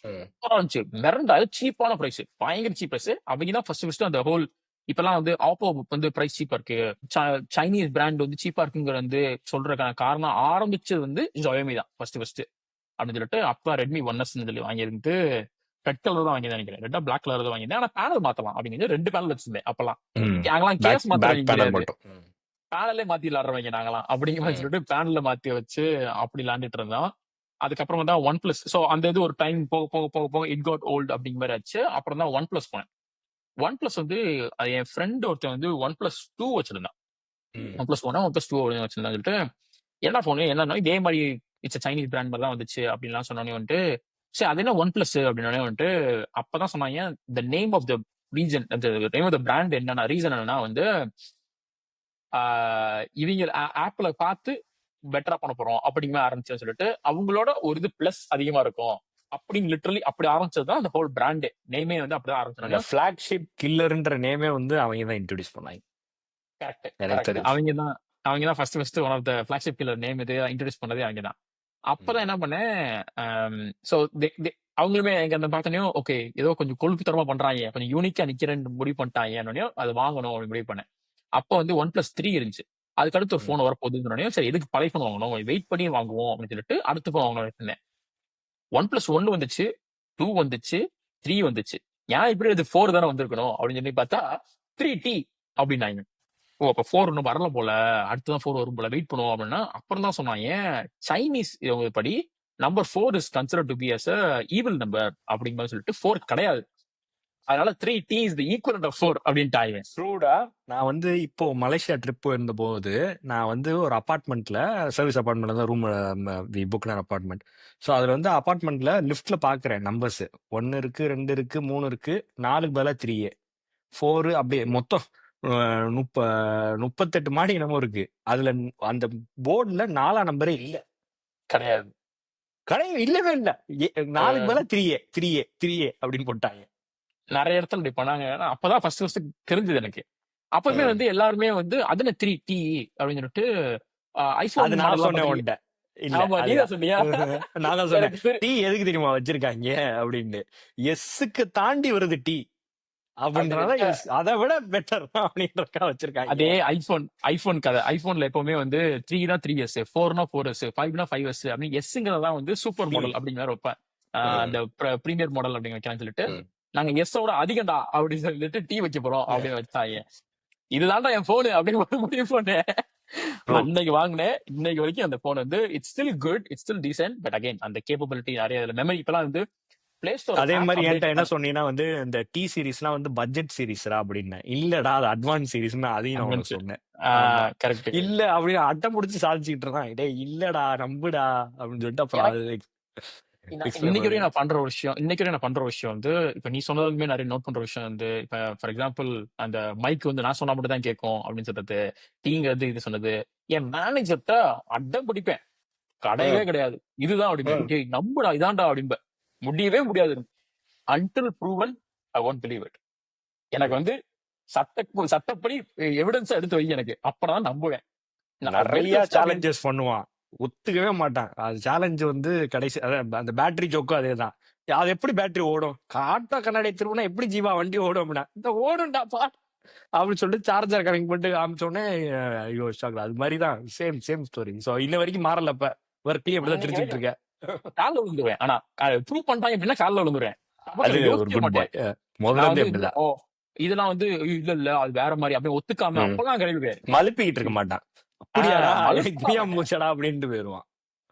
ம். சூப்பரா இருந்துச்சு. மிரண்டா சீப்பான பிரைஸ், பயங்கர சீப் பிரைஸ். அவங்க தான் ஃபர்ஸ்ட் அந்த ஹோல் இப்பெல்லாம் வந்து ஆப்போ வந்து பிரைஸ் சீப்பா இருக்கு, சைனீஸ் பிராண்ட் வந்து சீப்பா இருக்குங்கிற வந்து சொல்றதுக்கான காரணம் ஆரம்பிச்சது வந்து ஜோயோமி தான் ஃபர்ஸ்ட் அப்படின்னு சொல்லிட்டு அப்ப ரெட்மி ஒன்னஸ் சொல்லி வாங்கியிருந்து ரெட் கலர் தான் வாங்கி நினைக்கிறேன். ரெட்டா பிளாக் கலர் தான் வாங்கியிருந்தேன். ஆனா பேனல் மாத்தலாம் அப்படிங்கிறது 2 பேனல் வச்சிருந்தேன் அப்பெல்லாம். ம். நாங்களாம் பேக் கேஸ் மாத்துறவங்க பேக் பேனல் கிடையாது, மட்டும். ம். பேனலே மாத்தி விளாடுறவங்க நாங்களாம். அப்படிங்கிற மாதிரி ம். சொல்லிட்டு பேனல்ல மாத்தி வச்சு அப்படி விளாண்டுட்டு இருந்தோம். அதுக்கப்புறம் தான் ஒன் பிளஸ். ஸோ அந்த இது ஒரு டைம் போக போக போக போக இட் காட் ஓல்டு அப்படிங்கிற மாதிரி ஆச்சு. அப்புறம் தான் ஒன் பிளஸ் போனேன். ஒன் பிளஸ் வந்து என் ஃப்ரெண்ட் ஒருத்தன் வந்து ஒன் பிளஸ் டூ வச்சிருந்தான். ம். OnePlus one OnePlus two வச்சிருந்தான்னு சொல்லிட்டு என்ன போனு என்னன்னா இதே மாதிரி இட்ஸ் சைனீஸ் பிராண்ட் மாதிரி தான் வந்துச்சு அப்படின்லாம் சொன்னோன்னே வந்துட்டு சரி அது என்ன ஒன் பிளஸ் அப்படின்னே வந்துட்டு அப்பதான் சொன்னாங்க the name of the region, name of the brand என்னன்னா ரீசன் என்னன்னா வந்து இவங்க ஆப்ல பார்த்து பெட்டரா பண்ண போறோம் அப்படிங்கிற ஆரம்பிச்சுன்னு சொல்லிட்டு அவங்களோட ஒரு இது பிளஸ் அதிகமா இருக்கும் அப்படின்னு லிட்டரலி அப்படி ஆரம்பிச்சதுதான் அந்த ஹோல் பிராண்ட் நேமே வந்து அப்படிதான் அந்த ஆரம்பிச்சாங்க. ஃபிளாக்ஷிப் கில்லர்ன்ற நேமே வந்து அவங்க தான் இன்ட்ரோடியூஸ் பண்ணாங்க. கரெக்ட் எனக்கு கரெக்ட். தெரிஞ்சு. அவங்க தான் first one of the flagship killer name இது இன்ட்ரோடியூஸ் பண்ணதே அவங்க தான். அப்பதான் என்ன பண்ணேன், ஸோ அவங்களுமே எங்க அந்த பார்த்தோன்னே ஓகே ஏதோ கொஞ்சம் கொழுப்புத்தரமா பண்றாங்க, கொஞ்சம் யூனிக்கா நிக்கிறேன்னு முடிவு பண்ணிட்டாங்க. அது வாங்கணும் அப்படின்னு முடிவு பண்ணேன். அப்போ வந்து ஒன் பிளஸ் த்ரீ இருந்துச்சு. அதுக்கு அடுத்து ஒரு ம். ஃபோன் வரப்போகுதுன்னு சரி எதுக்கு பழைய ஃபோன் வாங்கணும், வெயிட் பண்ணி வாங்குவோம் அப்படின்னு சொல்லிட்டு அடுத்த ஃபோன் வாங்கணும் இருந்தேன். ஒன் பிளஸ் ஒன்னு வந்துச்சு, டூ வந்துச்சு, த்ரீ வந்துச்சு. ஏன் இப்படி இது ஃபோர் தானே வந்திருக்கணும் அப்படின்னு சொல்லி பார்த்தா 3T அப்படின்னாங்க. ஓ அப்ப ஃபோர் இன்னும் வரல போல, அடுத்துதான் ஃபோர் வரும் போல, வெயிட் பண்ணுவோம் அப்படின்னா அப்புறம் தான் சொன்னாங்க சைனீஸ் இவங்க படி number 4 is consider to be as a evil number அப்படிங்கிற மாதிரி சொல்லிட்டு 4 கிடையாது. அதனால 3T is the equivalent of 4 அப்படின்ட்டு. ட்ரூடா. நான் வந்து இப்போ மலேசியா ட்ரிப் இருந்தபோது நான் வந்து ஒரு அபார்ட்மெண்ட்ல, சர்வீஸ் அபார்ட்மெண்ட்ல தான் ரூம் புக் அபார்ட்மெண்ட். ஸோ அதுல வந்து அபார்ட்மெண்ட்ல லிஃப்ட்ல பாக்குறேன் நம்பர்ஸ் 1 இருக்கு, 2 இருக்கு, 3 இருக்கு, 4க்கு பதிலா 3, 4 அப்படியே மொத்தம் 38 மாடி என்னமோ இருக்கு. அதுல அந்த போர்டுல 4ஆம் நம்பரே இல்ல. கிடையாது. இல்லவே இல்ல. 4க்கு பதிலா 3A அப்படின்னு போட்டாங்க. நிறைய இடத்துல இப்படி பண்ணாங்க. அப்பதான் ஃபர்ஸ்ட் தெரிஞ்சது எனக்கு. அப்பவுமே வந்து எல்லாருமே வந்து அதுல 3T அப்படின்னு சொல்லிட்டு ஐபோன் அது நான் சொன்னேன் உன்கிட்ட. இல்ல ஆமா நீ தான் சொன்னியா? நான் தான் சொன்னேன் டீ எதுக்கு தெரியுமா வச்சிருக்காங்க அப்படின்னு. எஸ்ஸுக்கு தாண்டி வருது டீ அப்படின்றத அதை விட பெட்டர் அப்படின்றக்கா வச்சிருக்காங்க. அதே ஐபோன் கதை. ஐபோன்ல எப்பவுமே வந்து 3 தான் 3S, 4 4S, 5 5S அப்படின்னு எஸ்ங்கிறதான் வந்து சூப்பர் மாடல் அப்படிங்கிற வைப்பேன். அந்த பிரீமியர் மாடல் அப்படின்னு வைக்கலாம்னு சொல்லிட்டு நாங்க எஸ்ஸோட அதிகம்டா அப்படின்னு சொல்லிட்டு டீ வைக்க போறோம் அப்படின்னு வச்சாங்க. இதுதான்டா என் போனு அப்படின்னு முடிவு பண்ணேன். அன்னைக்கு வாங்கினேன். இன்னைக்கு வரைக்கும் அந்த போன் வந்து it's still good, it's still decent. But again அந்த கேப்பபிலிட்டி நிறைய மெமரி இப்பெல்லாம் வந்து பிளே ஸ்டோர். அதே மாதிரி என்கிட்ட என்ன சொன்னீங்கன்னா வந்து இந்த டி சீரிஸ்லாம் வந்து பட்ஜெட் சீரிஸ்ரா அப்படின்னு. இல்லடா அது அட்வான்ஸ் சீரிஸ்னு அதையும் நான் சொன்னேன். கரெக்ட். இல்ல அப்படின்னு அட்டை முடிச்சு சாதிச்சுக்கிட்டு இருக்கான். இடே இல்லடா நம்புடா அப்படின்னு சொல்லிட்டு அப்புறம் இன்னைக்கு பண்ணு. வரையும் நான் பண்ற விஷயம் வந்து இப்ப நீ சொன்னதுமே நிறைய நோட் பண்ற விஷயம் வந்து இப்ப ஃபார் எக்ஸாம்பிள் அந்த மைக் வந்து நான் சொன்னா மட்டும் தான் கேட்கும் அப்படின்னு சொல்றது, டீங்கிறது இது சொன்னது, என் மேனேஜர்ட்ட அடம் பிடிப்பேன். கிடையவே கிடையாது, இதுதான் அப்படிம்பேன். டேய் நம்புடா இதான்டா அப்படிம்பேன். முடியவே முடியாது. Until proven I won't believe it. எனக்கு வந்து சட்டப்படி எவிடன்ஸ் எடுத்து வை எனக்கு, அப்பதான் நம்புவேன். நிறைய சேலஞ்சஸ் பண்ணுவான், ஒத்துக்கவே மாட்டான். அது சேலஞ்ச் வந்து கடைசி அந்த பேட்டரி ஜோக்கும் அதேதான். அது எப்படி பேட்டரி ஓடும், காட்டா கண்ணாடி திரும்பினா எப்படி ஜீவா வண்டி ஓடும் அப்படின்னா, இந்த ஓடும்டா பா அப்படின்னு சொல்லிட்டு சார்ஜர் கனெக்ட் பண்ணிட்டு காமிச்சோடனே ஐயோ ஷாக். அது மாதிரி தான் சேம் ஸ்டோரி. ஸோ இன்ன வரைக்கும் மாறலப்ப ஒர்க்லயும் எப்படிதான் தெரிஞ்சுட்டு இருக்கேன். காலில் விழுந்துருவேன். ஆனா ப்ரூவ் பண்ணிட்டாங்க அப்படின்னா காலில் விழுந்துருவேன். அது ஒரு குட் பாய். முதல்ல இருந்து எப்படிதான் இதெல்லாம் வந்து இல்ல அது வேற மாதிரி அப்படியே ஒத்துக்காம அப்பதான் கழிவுவேன். மழுப்பிக்கிட்டு இருக்க மாட்டான். அப்படியாடா தெரியாம போச்சடா அப்படின்ட்டு போயிருவான்.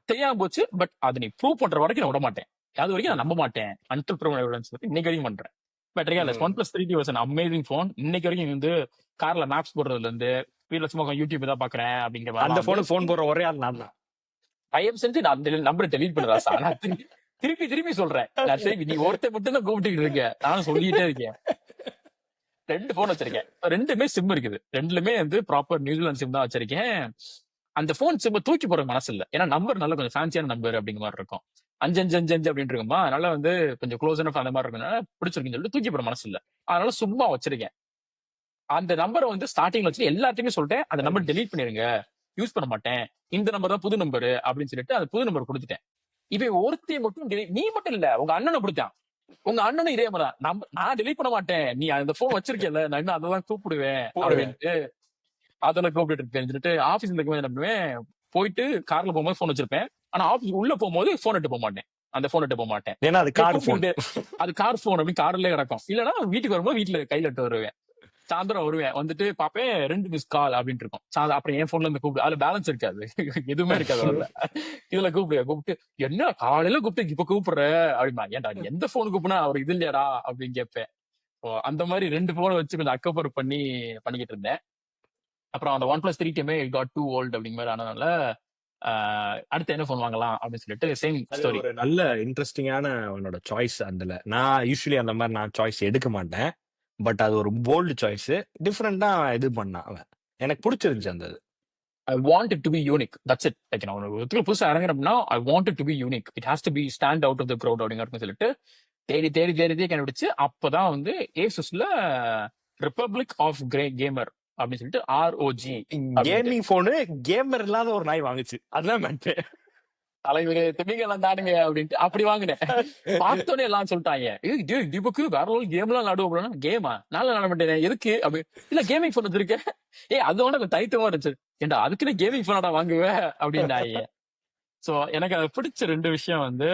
தெரியாம போச்சு, பட் அது நீ ப்ரூவ் பண்ற வரைக்கும் நான் விட மாட்டேன். அது வரைக்கும் நான் நம்ப மாட்டேன். அன்டில் ப்ரூவன் எவிடன்ஸ் இன்னைக்கு வரைக்கும் பண்றேன். But real OnePlus 3T was an amazing phone. இன்னைக்கு வரைக்கும் வந்து கார்ல மேப்ஸ் போடுறதுல இருந்து வீட்டுல சும்மா யூடியூப் தான் பாக்குறேன் அப்படிங்கிற அந்த மாதிரி போன் போடுற ஒரே ஆள் நான் தான். தயவு செஞ்சு நான் அந்த நம்பரை டெலீட் பண்ணுறா சார். நான் திருப்பி சொல்றேன். நான் சரி நீ ஒருத்தர் மட்டும் தான் கூப்பிட்டு இருக்க, நானும் சொல்லிட்டே இருக்கேன். 2 போன் வச்சிருக்கேன், 2மே சிம் இருக்குது. 2லுமே வந்து ப்ராப்பர் நியூசிலாந்து சிம் தான் வச்சிருக்கேன். அந்த போன் சிம் தூக்கி போற மனசு இல்ல. ஏன்னா நம்பர் நல்ல கொஞ்சம் ஃபேன்சியான நம்பர் அப்படிங்கிற மாதிரி இருக்கும். 555 அப்படின்னு இருக்குமா, அதனால வந்து கொஞ்சம் க்ளோஸ் அந்த மாதிரி இருக்கனால பிடிச்சிருக்குன்னு சொல்லிட்டு தூக்கி போற மனசு இல்ல. அதனால சும்மா வச்சிருக்கேன். அந்த நம்பரை வந்து ஸ்டார்டிங்ல வச்சு எல்லாத்தையுமே சொல்லிட்டேன், அந்த நம்பர் டெலீட் பண்ணிருங்க, யூஸ் பண்ண மாட்டேன், இந்த நம்பர் தான் புது நம்பரு அப்படின்னு சொல்லிட்டு அந்த புது நம்பர் கொடுத்துட்டேன். இவன் ஒருத்தையை மட்டும் நீ மட்டும் இல்ல உங்க அண்ணனை கொடுத்தான். உங்க அண்ணனும் இதே மாதிரி நான் டெலீட் பண்ண மாட்டேன், நீ அந்த போன் வச்சிருக்கல, நான் இன்னும் அதான் கூப்பிடுவேன் அப்படின்ட்டு அதெல்லாம் கூப்பிட்டு இருக்கேன் சொல்லிட்டு ஆபீஸ்ல இருக்கும்போது என்ன பண்ணுவேன், போயிட்டு கார்ல போகும்போது போன் வச்சிருப்பேன். ஆனா ஆபீஸ் உள்ள போகும்போது போன் எடுத்து போக மாட்டேன். அந்த போன் எடுத்து போக மாட்டேன். ஏன்னா அது கார் போன். அது கார் போன் அப்படின்னு கார்லயே கிடக்கும். இல்லன்னா வீட்டுக்கு வரும்போது வீட்டுல கையில எடுத்து வருவேன். சாயந்தரம் வருவேன், வந்துட்டு பாப்பேன் 2 மிஸ் கால் அப்படின்ட்டு இருக்கும். அப்புறம் என் போன்ல இருந்து கூப்பிடு, அதுல பேலன்ஸ் இருக்காது, எதுவுமே இருக்காது அதுல. இதுல கூப்பிட்டு என்ன காலையில கூப்பிட்டு இப்ப கூப்பிடுற அப்படின்னா, ஏன்டா எந்த போன் கூப்பினா அவர் இது இல்லையாடா அப்படின்னு கேட்பேன். அந்த மாதிரி 2 போனை வச்சு கொஞ்சம் அக்கவர் பண்ணிக்கிட்டு இருந்தேன். அப்புறம் அந்த OnePlus 3T God two volt அப்படிங்கிற மாதிரி ஆனதுனால அடுத்து என்ன போன் வாங்கலாம் அப்படின்னு சொல்லிட்டு சேம் ஸ்டோரி. ஒரு நல்ல இன்ட்ரெஸ்டிங்கான உன்னோட சாய்ஸ். அதுல நான் யூஸ்வலி அந்த மாதிரி நான் சாய்ஸ் எடுக்க மாட்டேன். பட் அது ஒரு போல்டு சாய்ஸ், டிஃப்ரெண்டா இது பண்ணா அவன் எனக்கு பிடிச்சிருந்துச்சு அந்த இது. I want it to be unique. That's it. Like நான் ஒரு புதுசா இறங்குறேன் அப்படின்னா I want it to be unique. It has to be stand out of the crowd அப்படிங்கிறது சொல்லிட்டு தேடி கண்டுபிடிச்சு அப்பதான் வந்து ஏசுஸ்ல ரிபப்ளிக் ஆஃப் கேமர் அப்படின்னு சொல்லிட்டு ROG கேமிங் போனு கேமர் இல்லாத ஒரு நாய் வாங்குச்சு. அதுதான் மேட்டர். தலைவர் திமிங்கெல்லாம் தானுங்க அப்படின்ட்டு அப்படி வாங்கினேன். பார்த்தோன்னே எல்லாம் சொல்லிட்டாங்க, தீபக்கு வேற ஒரு கேம் எல்லாம் நடுவோம். கேமா நான் நட மாட்டேன் எதுக்கு அப்படி இல்ல கேமிங் போன் வச்சிருக்கேன். அதோட கொஞ்சம் தைத்தமா இருந்துச்சு, ஏன்டா அதுக்குன்னு கேமிங் போனாடா வாங்குவேன் அப்படின்னாங்க. சோ எனக்கு அது பிடிச்ச 2 விஷயம் வந்து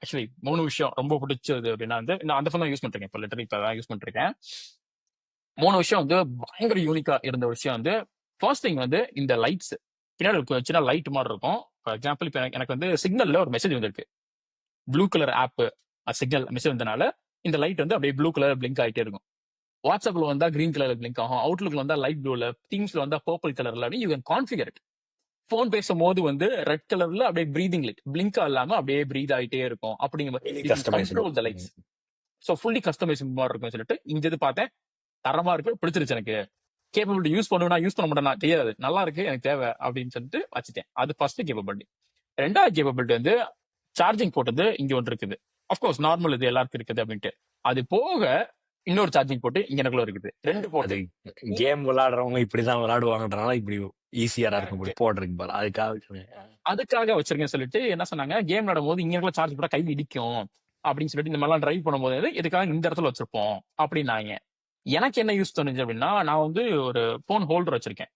ஆக்சுவலி 3 விஷயம் ரொம்ப பிடிச்சது அப்படின்னா வந்து நான் அந்த போன் தான் யூஸ் பண்ணிருக்கேன். இப்போ லிட்டரலி இப்பதான் யூஸ் பண்ணிருக்கேன். 3 விஷயம் வந்து பயங்கர யூனிக்கா இருந்த விஷயம் வந்து, ஃபர்ஸ்ட் திங் வந்து இந்த லைட்ஸ் பின்னாடி சின்ன லைட் மாதிரி இருக்கும். ஃபார் எக்ஸாம்பிள் இப்போ எனக்கு வந்து சிக்னல்ல ஒரு மெசேஜ் வந்திருக்கு, blue colour app signal message வந்தனால இந்த லைட் வந்து அப்படியே ப்ளூ கலர் பிளிங்க் ஆகிட்டே இருக்கும். வாட்ஸ்அப்ல வந்தா கிரீன் கலர்ல பிளிங்க் ஆகும், அவுட்லுக்ல வந்தா லைட் ப்ளூல, டீம்ஸ்ல வந்தா பர்பிள் கலர்ல. You can configure it. Phone பேசும்போது வந்து ரெட் கலர்ல அப்படியே பிரீதிங் லைட் பிளிங்க் இல்லாம அப்படியே பிரீத் ஆகிட்டே இருக்கும். அப்படிங்கிற மாதிரி லைட்ஸ் ஸோ ஃபுல்லி கஸ்டமைஸ் மாதிரி இருக்கும் சொல்லிட்டு இந்த இது பார்த்தேன், தரமா இருக்கு, பிடிச்சிருச்சு எனக்கு. கேப்பபிலிட்டி யூஸ் பண்ணுவேனா யூஸ் பண்ண மாட்டேன்னா தெரியாது, நல்லா இருக்கு எனக்கு தேவை அப்படின்னு சொல்லிட்டு வச்சுட்டேன். அது ஃபர்ஸ்ட் கேப்பபிலிட்டி. 2வது கேப்பபிலிட்டி வந்து சார்ஜிங் போட்டது இங்க ஒன்று இருக்குது. அப்கோர்ஸ் நார்மல் இது எல்லாருக்கும் இருக்குது அப்படின்ட்டு. அது போக இன்னொரு சார்ஜிங் போட்டு இங்க எனக்குள்ள இருக்குது. 2 போட்டு கேம் விளையாடுறவங்க இப்படிதான் விளையாடுவாங்கன்றனால இப்படி ஈஸியா இருக்கும் போடுறதுக்கு போல அதுக்காக வச்சிருக்கேன் சொல்லிட்டு என்ன சொன்னாங்க, கேம் விளையாடும் போது இங்க சார்ஜ் போட்டா கை இடிக்கும் அப்படின்னு சொல்லிட்டு இந்த மாதிரிலாம் டிரைவ் பண்ணும்போது இதுக்காக இந்த இடத்துல வச்சிருப்போம் அப்படின்னாங்க. எனக்கு என்ன யூஸ் தோணுச்சு அப்படின்னா, நான் வந்து ஒரு போன் ஹோல்டர் வச்சிருக்கேன்.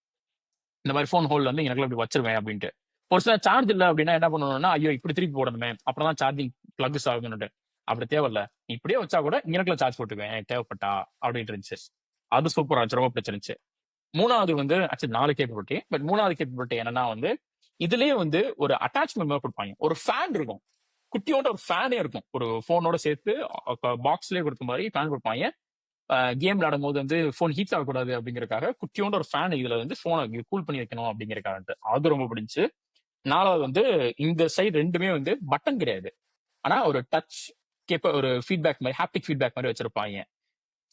இந்த மாதிரி போன் ஹோல்டர் வந்து எனக்கு இப்படி வச்சிருவேன் அப்படின்ட்டு. ஒரு சில சார்ஜ் இல்லை அப்படின்னா என்ன பண்ணணும்னா, ஐயோ இப்படி திருப்பி போடணுமே அப்புறம் சார்ஜிங் பிளக்ஸ் ஆகும்னுட்டு. அப்படி தேவையில்ல, இப்படியே வச்சா கூட எனக்குள்ள சார்ஜ் போட்டுக்குவேன் எனக்கு தேவைப்பட்டா அப்படின்னு இருந்துச்சு. அது சூப்பரா இருந்துச்சு, ரொம்ப பிடிச்சிருந்துச்சு. 3வது வந்து ஆக்சுவலி 4 கேப்பபிலிட்டி. பட் 3வது கேப்பபிலிட்டி என்னன்னா வந்து இதுலயே வந்து ஒரு அட்டாச்மெண்ட் மாதிரி கொடுப்பாங்க. ஒரு ஃபேன் இருக்கும், குட்டியோட ஒரு ஃபேனே இருக்கும், ஒரு போனோட சேர்த்து பாக்ஸ்லயே கொடுத்த மாதிரி ஃபேன் கொடுப்பாங்க. கேம் விளையாடும் போது வந்து போன் ஹீட் ஆகக்கூடாது அப்படிங்கறக்காக குட்டியோட ஒரு ஃபேன் இதுல வந்து போனை கூல் பண்ணி வைக்கணும் அப்படிங்கறக்காக அது ரொம்ப பிடிச்சு. 4வது வந்து இந்த சைடு 2மே வந்து பட்டன் கிடையாது. ஆனா ஒரு டச் ஒரு ஃபீட்பேக் மாதிரி ஹாப்டிக் ஃபீட்பேக் மாதிரி வச்சிருப்பாங்க.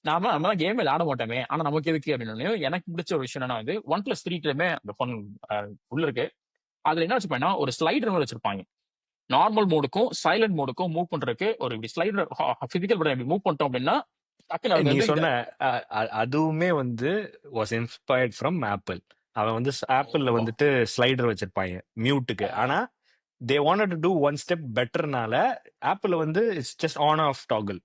நம்மலாம் கேம் விளையாட மாட்டோமே. ஆனா நமக்கு எதுக்கு அப்படின்னு எனக்கு பிடிச்ச ஒரு விஷயம் என்னன்னா வந்து OnePlus 3மே அந்த ஃபோன் உள்ள இருக்கு. அதுல என்ன வச்சிருப்பாங்கன்னா ஒரு ஸ்லைடர் வச்சிருப்பாங்க. நார்மல் மோடுக்கும் சைலண்ட் மோடுக்கும் மூவ் பண்றதுக்கு ஒரு இப்படி ஸ்லைடர் பிசிக்கல் பட்டன் இப்படி மூவ் பண்ணிட்டோம் அப்படின்னா டக்குன்னு அது நீ வந்து சொன்ன அதுவுமே வந்து வாஸ் இன்ஸ்பயர்ட் ஃப்ரம் ஆப்பிள். அவன் வந்து ஆப்பிள்ல வந்துட்டு ஸ்லைடர் வச்சிருப்பாங்க மியூட்டுக்கு. ஆனா they wanted to do one step பெட்டர்னால ஆப்பிள் வந்து it's just on off toggle.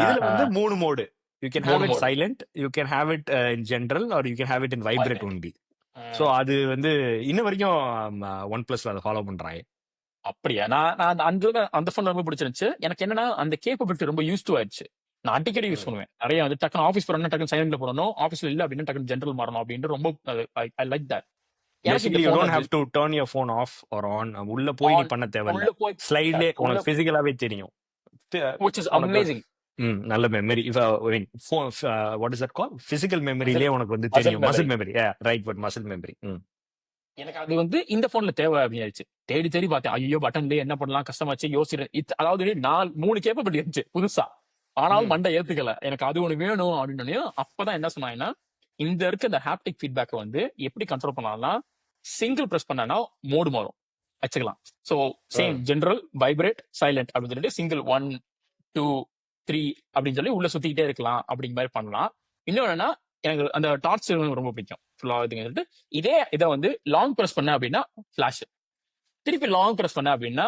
இதுல வந்து 3 mode. You can have 3 it mode silent, you can have it in general, or you can have it in vibrate only. So அது வந்து இன்ன வரைக்கும் one பிளஸ்ல அதை follow பண்றாங்க. அப்படியா? நான் நான் அந்த ஃபோன் ரொம்ப பிடிச்சிருந்துச்சு. எனக்கு என்னன்னா அந்த கேப்பபிலிட்டி ரொம்ப யூஸ் டு ஆயிடுச்சு. நான் அடிக்கடி யூஸ் பண்ணுவேன். நிறைய வந்து டக்குனு ஆஃபீஸ் போறோம்னா டக்குனு சைலண்ட்ல போடணும். ஆஃபீஸ்ல இல்ல அப்படின்னா டக்குனு ஜென்ரல் மாறணும் அப்படின்ட்டு ரொம்ப ஐ லைக் தட். எனக்கு இந்த basically you phone don't have to turn your phone off or on. உள்ள போய் நீ ஆன் பண்ண தேவையில்ல. உள்ள போய் ஸ்லைட்லே உள்ள உனக்கு பிசிக்கலாவே தெரியும். which is உனக்கு amazing. நல்ல memory. What is that call? Physical மெமரியிலே மசில் உனக்கு வந்து மசில் தெரியும். Memory. Muscle memory, right word, muscle memory. எனக்கு அது வந்து இந்த ஃபோன்ல தேவை அப்படின்னு தேடி தேடி பார்த்தேன். ஐயோ பட்டன்லயே என்ன பண்ணலாம் கஷ்டமாச்சு யோசிக்கிறேன். அதாவது 3 கேப்பபிலிட்டி இருந்துச்சு புதுசா. ஆனாலும் மண்டை ஏத்துக்கல. எனக்கு அது ஒண்ணு வேணும் அப்படின்னு அப்பதான் என்ன சொன்னாங்கன்னா இந்த இருக்க இந்த ஹாப்டிக் ஃபீட்பேக்கை வந்து எப்படி கண்ட்ரோல் பண்ணலாம்னா சிங்கிள் பிரஸ் பண்ணா மோடு மாறும் வச்சுக்கலாம். So same general vibrate silent அப்படின்னு சொல்லிட்டு சிங்கிள் 1 2 3 அப்படின்னு சொல்லி உள்ள சுத்திக்கிட்டே இருக்கலாம் அப்படிங்கிற மாதிரி பண்ணலாம். இன்னொன்னா எனக்கு அந்த டார்ச் ரொம்ப பிடிக்கும். ஃபுல்லா இதுங்க சொல்லிட்டு இதை வந்து லாங் பிரஸ் பண்ண அப்படின்னா ஃபிளாஷ், திருப்பி லாங் பிரஸ் பண்ண அப்படின்னா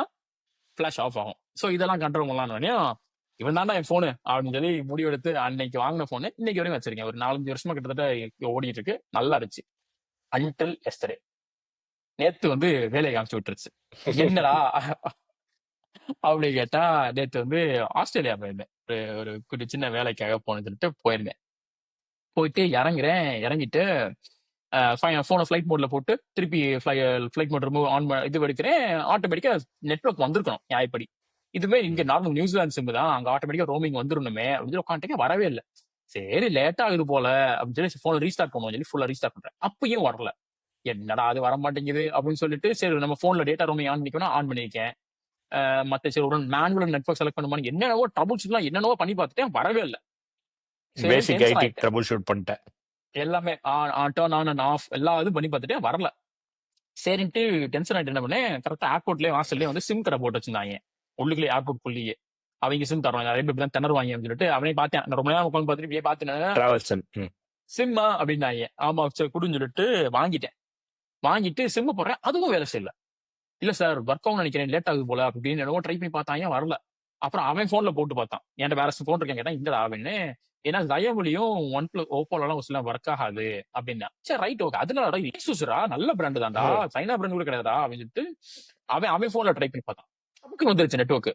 ஃபிளாஷ் ஆஃப் ஆகும். ஸோ இதெல்லாம் கண்ட்ரோல் பண்ணலாம். இவன் தாண்டா என் போனு அப்படின்னு சொல்லி முடிவெடுத்து அன்னைக்கு வாங்கின போனு இன்னைக்கு வரைக்கும் வச்சிருக்கேன். ஒரு 4-5 வருஷமா கிட்டத்தட்ட ஓடிட்டு இருக்கு. நல்லா இருந்துச்சு அன்டில் எஸ்டர்டே. நேத்து வந்து வேலையை காமிச்சு விட்டுருச்சு. என்னடா அப்படி கேட்டா நேத்து வந்து ஆஸ்திரேலியா போயிருந்தேன். ஒரு சின்ன வேலைக்காக போனேன்னு சொல்லிட்டு போயிருந்தேன். போயிட்டு இறங்கிட்டு போனை ஃபிளைட் மோட்ல போட்டு திருப்பி ஃபிளைட் மோட் ரிமூவ் ஆன் இது எடுக்கிறேன். ஆட்டோமேட்டிக்கா நெட்வொர்க் வந்திருக்கணும் நியாயப்படி. இதுவே இங்க நார்மல் நியூசிலாந்து சிம் தான், அங்க ஆட்டோமேட்டிக்கா ரோமிங் வந்துருணுமே அப்படின்னு உட்காந்துட்டே வரவே இல்லை. சரி லேட் ஆகுது போல அப்படின்னு சொல்லி போன் ரீஸ்டார்ட் பண்ணுவோம் சொல்லி ஃபுல்லா ரீஸ்டார்ட் பண்றேன். அப்பயும் வரல. என்னடா அது வர மாட்டேங்குது அப்படின்னு சொல்லிட்டு சரி நம்ம போன்ல டேட்டா ரோமிங் ஆன் பண்ணிக்கணும் ஆன் பண்ணிருக்கேன். மத்த சரி ஒரு மேனுவல் நெட்வொர்க் செலக்ட் பண்ணுமா என்னென்னவோ ட்ரபுள் ஷூட்லாம் என்னென்னவோ பண்ணி பார்த்துட்டேன், வரவே இல்லை. சரி பேசிக் டென்ஷன் ஐடி ஆயிட்டேன். ட்ரபிள் ஷூட் பண்ணிட்டேன். எல்லாமே டர்ன் ஆன் அண்ட் ஆஃப் எல்லா இதுவும் பண்ணி பார்த்துட்டேன், வரல. சரின்ட்டு டென்ஷன் ஆயிட்டு என்ன பண்ணேன், கரெக்டா ஏர்போர்ட்லயே ஹாஸ்டல்லே வந்து சிம் கடை போட்டு வச்சிருந்தாங்க உள்ளுக்குள்ளே ஏர்போர்ட் குள்ளேயே. அவங்க சிம் தருவாங்க, நிறைய பேர் தான் திணறுவாங்க அப்படின்னு சொல்லிட்டு அவனே பார்த்தேன். நான் ரொம்ப நேரம் உட்காந்து பார்த்துட்டு பார்த்தேன் டிராவல் சிம். சிம்மா அப்படின்னாங்க. ஆமா சரி குடுன்னு சொல்லிட்டு வாங்கிட்டு சிம்ம போடுறேன், அதுவும் வேலை செய்யல. இல்ல சார் ஒர்க் ஆகும் நினைக்கிறேன், லேட் ஆகுது போல அப்படின்னு என்னவோ ட்ரை பண்ணி பார்த்தாங்க, வரல. அப்புறம் அவன் போன்ல போட்டு பார்த்தான், என்கிட்ட வேற போன் இருக்கேன் கேட்டா இல்லடா அப்படின்னு. ஏன்னா தயவுலையும் ஓப்போலாம் ஒரு சில ஒர்க் ஆகாது அப்படின்னா. சரி ரைட் ஓகே. அதனால ஏசுஸ்ரா நல்ல பிராண்டு தான்டா, சைனா பிராண்ட் கூட கிடையாதுடா அப்படின்னு சொல்லிட்டு அவன் போன்ல ட்ரை பண்ணி பார்த்தான். நமக்கு வந்துருச்சு நெட்வொர்க்.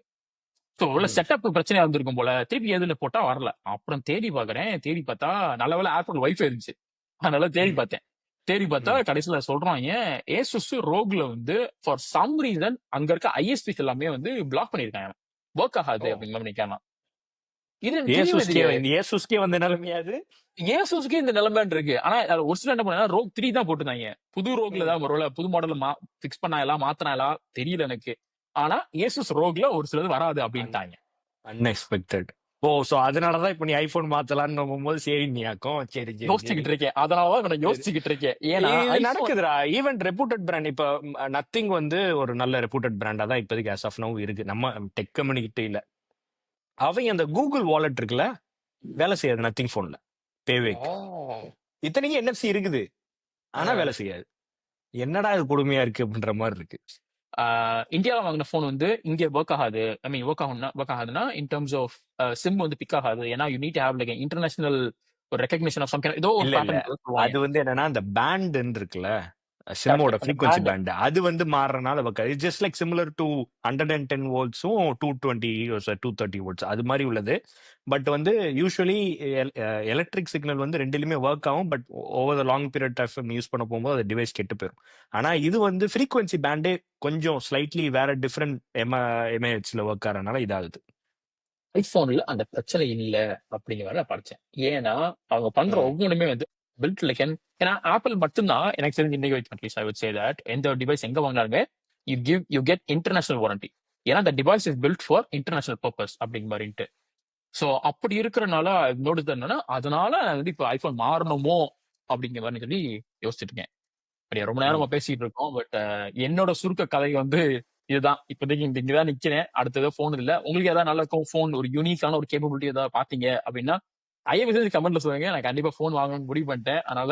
ஸோ உள்ள செட்டப் பிரச்சனையா இருந்திருக்கும் போல. திருப்பி எதுல போட்டா வரல. அப்புறம் தேடி பாக்குறேன், தேடி பார்த்தா நல்ல வேலை ஏர்போர்ட் வைஃபை இருந்துச்சு, அதனால தேடி பார்த்தா கடைசியில சொல்றாங்க ஏசுஸ் ரோக்ல வந்து ஃபார் சம் ரீசன் அங்க இருக்க ஐஎஸ்பிஸ் எல்லாமே வந்து பிளாக் பண்ணிருக்காங்க, ஒர்க் ஆகாது அப்படிங்கிற நினைக்கலாம். இது ஏசுஸ்கே வந்த நிலைமையாது, ஏசுஸ்க்கே இந்த நிலைமை இருக்கு. ஆனா ஒரு சில என்ன பண்ணா ரோக் 3 தான் போட்டுருந்தாங்க. புது ரோக்ல தான் ஒரு புது மாடல் பிக்ஸ் பண்ணாங்களா மாத்தினாங்களா தெரியல எனக்கு. ஆனா ஏசுஸ் ரோக்ல ஒரு சிலது வராது அப்படின்ட்டாங்க. அன்எக்ஸ்பெக்டட். ஓ சோ அதனாலதான் இப்ப நீ ஐபோன் மாத்தலாம்னு போகும்போது சரி நீயாக்கும். சரி யோசிச்சுக்கிட்டு இருக்கேன், அதனாலதான் நான் யோசிச்சுக்கிட்டு இருக்கேன். ஏன்னா நடக்குதுடா. ஈவன் ரெப்யூட்டட் பிராண்ட் இப்ப நத்திங் வந்து ஒரு நல்ல ரெப்யூட்டட் பிராண்டா தான் இப்போதைக்கு as of now இருக்கு நம்ம டெக் கம்யூனிட்டி இல்ல. அவங்க அந்த கூகுள் வாலெட் இருக்குல்ல வேலை செய்யாது நத்திங் போன்ல பேவேக். இத்தனைக்கும் NFC இருக்குது ஆனா வேலை செய்யாது. என்னடா இது கொடுமையா இருக்கு அப்படின்ற மாதிரி இருக்கு. இந்தியாவில் வாங்கின போன் வந்து இங்க ஒர்க் ஆகாது. ஐ மீன் ஒர்க் ஆகாதுன்னா இன் டர்ம்ஸ் ஆஃப் சிம் வந்து பிக் ஆகாது. ஏன்னா you need have like international ஒரு ரெகக்னிஷன் ஆஃப் சம் கைண்ட் ஏதோ ஒரு பேட்டர்ன். அது வந்து என்னன்னா அந்த பேண்ட் இருக்குல்ல சிம்மோட ஃப்ரீக்வன்சி பேண்ட் அது வந்து மாறறனால it's just like similar to 110 வோல்ட்ஸும் 220 230 வோல்ட்ஸ் அது மாதிரி உள்ளது. பட் வந்து யூஸ்வலி எலக்ட்ரிக் சிக்னல் வந்து ரெண்டுலயுமே ஒர்க் ஆகும். But over the long period of use பண்ண போகும்போது அது டிவைஸ் கெட்டு போயிடும். ஆனா இது வந்து ஃப்ரீக்வன்சி பேண்டே கொஞ்சம் ஸ்லைட்லி வேற டிஃப்ரெண்ட் எம்ஏஹெச்ல ஒர்க் ஆகிறதுனால இதாகுது. ஐபோன்ல அந்த பிரச்சனை இல்ல அப்படிங்கிற நான் படிச்சேன். ஏன்னா அவங்க பண்ற ஒவ்வொன்றுமே வந்து பில்ட் லைக் ஏன்னா ஆப்பிள் மட்டும்தான் எனக்கு தெரிஞ்சு இன்னைக்கு at least I would say that எந்த டிவைஸ் எங்க வாங்கினாலுமே யூ கெட் இன்டர்நேஷனல் வாரண்டி. ஏன்னா அந்த device is built for international purpose அப்படிங்கிற மாதிரின்ட்டு. ஸோ அப்படி இருக்கிறனால நோட்டீஸ் என்னன்னா, அதனால நான் வந்து இப்போ ஐபோன் மாறணுமோ அப்படிங்கிற மாதிரி சொல்லி யோசிச்சுட்டு இருக்கேன். அப்படியே ரொம்ப நேரமா பேசிட்டு இருக்கோம். பட் என்னோட சுருக்க கதை வந்து இதுதான். இப்போதைக்கு இங்கதான் நிக்கிறேன். அடுத்தது ஃபோன் இல்ல. உங்களுக்கு ஏதாவது நல்ல ஃபோன் ஒரு யூனிக்கான ஒரு கேப்பபிலிட்டி ஏதாவது பாத்தீங்க அப்படின்னா தயவு செஞ்சு கமெண்ட்ல சொல்லுங்க. நான் கண்டிப்பா ஃபோன் வாங்கணும்னு முடிவு பண்ணிட்டேன். அதனால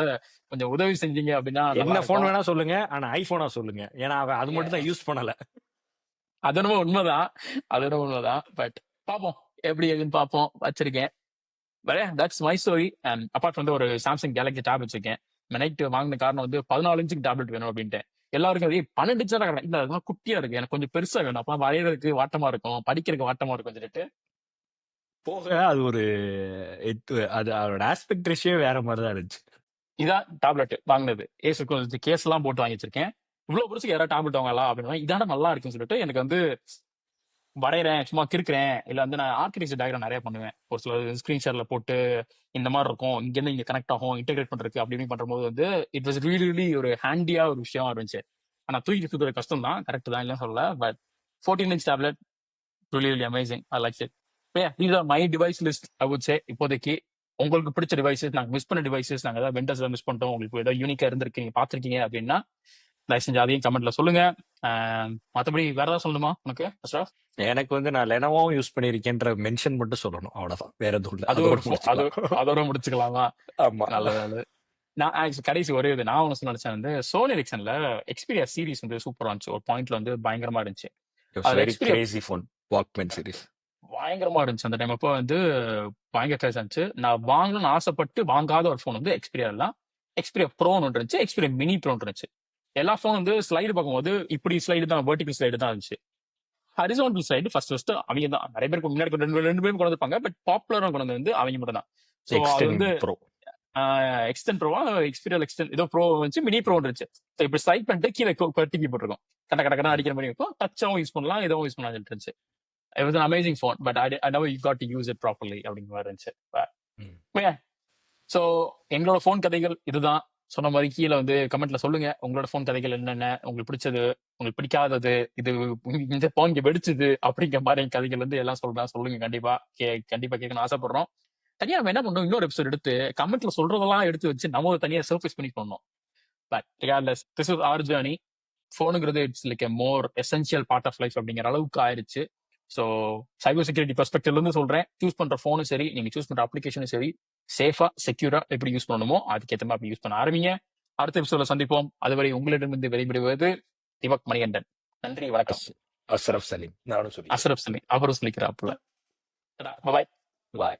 கொஞ்சம் உதவி செஞ்சீங்க அப்படின்னா நல்லா என்ன ஃபோன் இருக்கும். வேணா சொல்லுங்க, ஆனா ஐபோனா சொல்லுங்க. ஏன்னா அவன் அது மட்டும் தான் யூஸ் பண்ணல. அது என்னமோ உண்மைதான். அது என்னமோ உண்மைதான். பட் பாப்போம். எப்படி எதுன்னு பாப்போம். வச்சிருக்கேன். But that's my story. Apart வந்து ஒரு சாம்சங் கேலக்ஸி டேப் வச்சிருக்கேன். நைட் வாங்கின காரணம் வந்து 14 இன்ச்சுக்கு டேப்லெட் வேணும் அப்படின்ட்டு. எல்லாருக்கும் அது 12 இன்ச்சா தான் இல்ல அதெல்லாம் குட்டியா இருக்கு. எனக்கு கொஞ்சம் பெருசா வேணும். அப்ப வரையறதுக்கு வாட்டமா இருக்கும், படிக்கிறதுக்கு வாட்டமா இருக்கும் சொல்லிட்டு. போக அது ஒரு அது அதோட ஆஸ்பெக்ட் ரேஷியோ வேற மாதிரி தான் இருந்துச்சு. இதான் டேப்லெட் வாங்கினது. ஏசுக்கு கேஸ் எல்லாம் போட்டு வாங்கி வச்சிருக்கேன். இவ்வளவு பெருசுக்கு யாராவது டேப்லெட் வாங்கலாம் அப்படின்னு இதான நல்லா இருக்குன்னு சொல்லிட்டு எனக்கு வந்து வரைகிறேன், சும்மா கிறுக்கிறேன். இல்ல வந்து நான் ஆர்கிடெக்சர் டயக்ராம் நிறைய பண்ணுவேன். ஒரு சில ஸ்கிரீன்ஷாட்ல போட்டு இந்த மாதிரி இருக்கும், இங்க இருந்து இங்க கனெக்ட் ஆகும், இன்டெகிரேட் பண்றதுக்கு அப்படி இப்படி பண்றபோது வந்து இட் வாஸ் ரியலி ஒரு ஹேண்டியா ஒரு விஷயமா இருந்துச்சு. ஆனா தூக்கி சுத்துற கஷ்டம் தான், கரெக்ட் தான் இல்லைன்னு சொல்லல. But 14 inch tablet really amazing. I like it. These are my device list I would say. இப்போதைக்கு உங்களுக்கு பிடிச்ச டிவைசஸ், நாங்க மிஸ் பண்ண டிவைசஸ், நாங்க ஏதாவது வெண்டர்ஸ்ல மிஸ் பண்ணிட்டோம், உங்களுக்கு ஏதாவது யூனிக்கா இருந்திருக்கு, நீங்க பாத்திருக்கீங்க அப்படின்னா தயவு செஞ்சு அதையும் கமெண்ட்ல சொல்லுங்க. மத்தபடி வேற ஏதாவது சொல்லணுமா உனக்கு அஸ்ரஃப்? எனக்கு வந்து நான் லெனோவும் யூஸ் பண்ணிருக்கேன்ற மென்ஷன் மட்டும் சொல்லணும், அவ்வளவுதான். வேற எதுவும் இல்ல. அது ஒரு அதோட முடிச்சுக்கலாமா? ஆமா. நல்லது நல்லது. நான் கடைசி ஒரே இது நான் ஒன்று நினைச்சேன் வந்து சோனி எரிக்சன்ல எக்ஸ்பீரியா சீரிஸ் வந்து சூப்பரா இருந்துச்சு. ஒரு பாயிண்ட்ல வந்து பயங்கரமா இருந்துச்சு. அது very Crazy phone Walkman series பயங்கரமா இருந்துச்சு அந்த டைம். அப்போ வந்து பயங்கர கிரேஸ் இருந்துச்சு. நான் வாங்கணும்னு ஆசைப்பட்டு வாங்காத ஒரு ஃபோன் வந்து எக்ஸ்பீரியா ப்ரோன்னு ஒன்று இருந்துச்சு, எக்ஸ்பீரியா மினி ப்ரோன்னு இருந்துச்சு. எல்லா ஃபோன் வந்து ஸ்லைடு பார்க்கும்போது இப்படி ஸ்லைடு தான், வெர்டிகல் ஸ்லைடு தான் இருந்துச்சு. ஹரிசான்டல் ஸ்லைடு ஃபர்ஸ்ட் அவங்க தான். நிறைய பேருக்கு முன்னாடி ரெண்டு பேரும் கொண்டு வந்திருப்பாங்க. பட் பாப்புலரா கொண்டு வந்து அவங்க மட்டும் தான். ஸோ அது வந்து ப்ரோ எக்ஸ்டென்ட் ப்ரோவா எக்ஸ்பீரியல் எக்ஸ்டென்ட் ஏதோ ப்ரோ வந்துச்சு, மினி ப்ரோ இருந்துச்சு. இப்படி ஸ்லைட் பண்ணிட்டு கீழே டிபி போட்டிருக்கோம். கட்ட அடிக்கிற மாதிரி இருக்கும். டச்சாவும் யூஸ் பண்ணலாம், எதுவும் யூஸ் பண்ணலாம் இருந்துச்சு. It was an amazing phone, but I never got to use it properly அப்படிங்கிற மாதிரி இருந்துச்சு. ஸோ எங்களோட ஃபோன் கதைகள் இதுதான். சொன்ன மாதிரி கீழே வந்து கமெண்ட்ல சொல்லுங்க உங்களோட ஃபோன் கதைகள் என்னென்ன, உங்களுக்கு பிடிச்சது, உங்களுக்கு பிடிக்காதது, இது இந்த ஃபோன் இங்க வெடிச்சது அப்படிங்கிற மாதிரி கதைகள் வந்து எல்லாம் சொல்லுங்க. கண்டிப்பா கேட்கணும்னு ஆசைப்படுறோம். தனியா நம்ம என்ன பண்ணோம், இன்னொரு எபிசோட் எடுத்து கமெண்ட்ல சொல்றதெல்லாம் எடுத்து வச்சு நம்ம ஒரு தனியா சர்ஃபேஸ் பண்ணி பண்ணோம். But regardless, this is our journey. ஃபோனுங்கிறது it's like a more essential part of life அப்படிங்கிற அளவுக்கு ஆயிருச்சு. ஸோ சைபர் செக்யூரிட்டி பெர்ஸ்பெக்டிவ்ல இருந்து சொல்றேன், சூஸ் பண்ற ஃபோனும் சரி, நீங்க சூஸ் பண்ற அப்ளிகேஷனும் சரி, சேஃபா செக்யூரா எப்படி யூஸ் பண்ணணுமோ அதுக்கேற்ற மாதிரி அப்படி யூஸ் பண்ண ஆரம்பிங்க. அடுத்த எபிசோட சந்திப்போம். அதுவரை உங்களிடமிருந்து வெளிவிடுவது திவக் மணிகண்டன். நன்றி, வணக்கம். அஸ்ரஃப் சலீம். நானும் சொல்லி அஸ்ரஃப் சலீம் அவரும் சொல்லிக்கிறாப்புல. பாய்.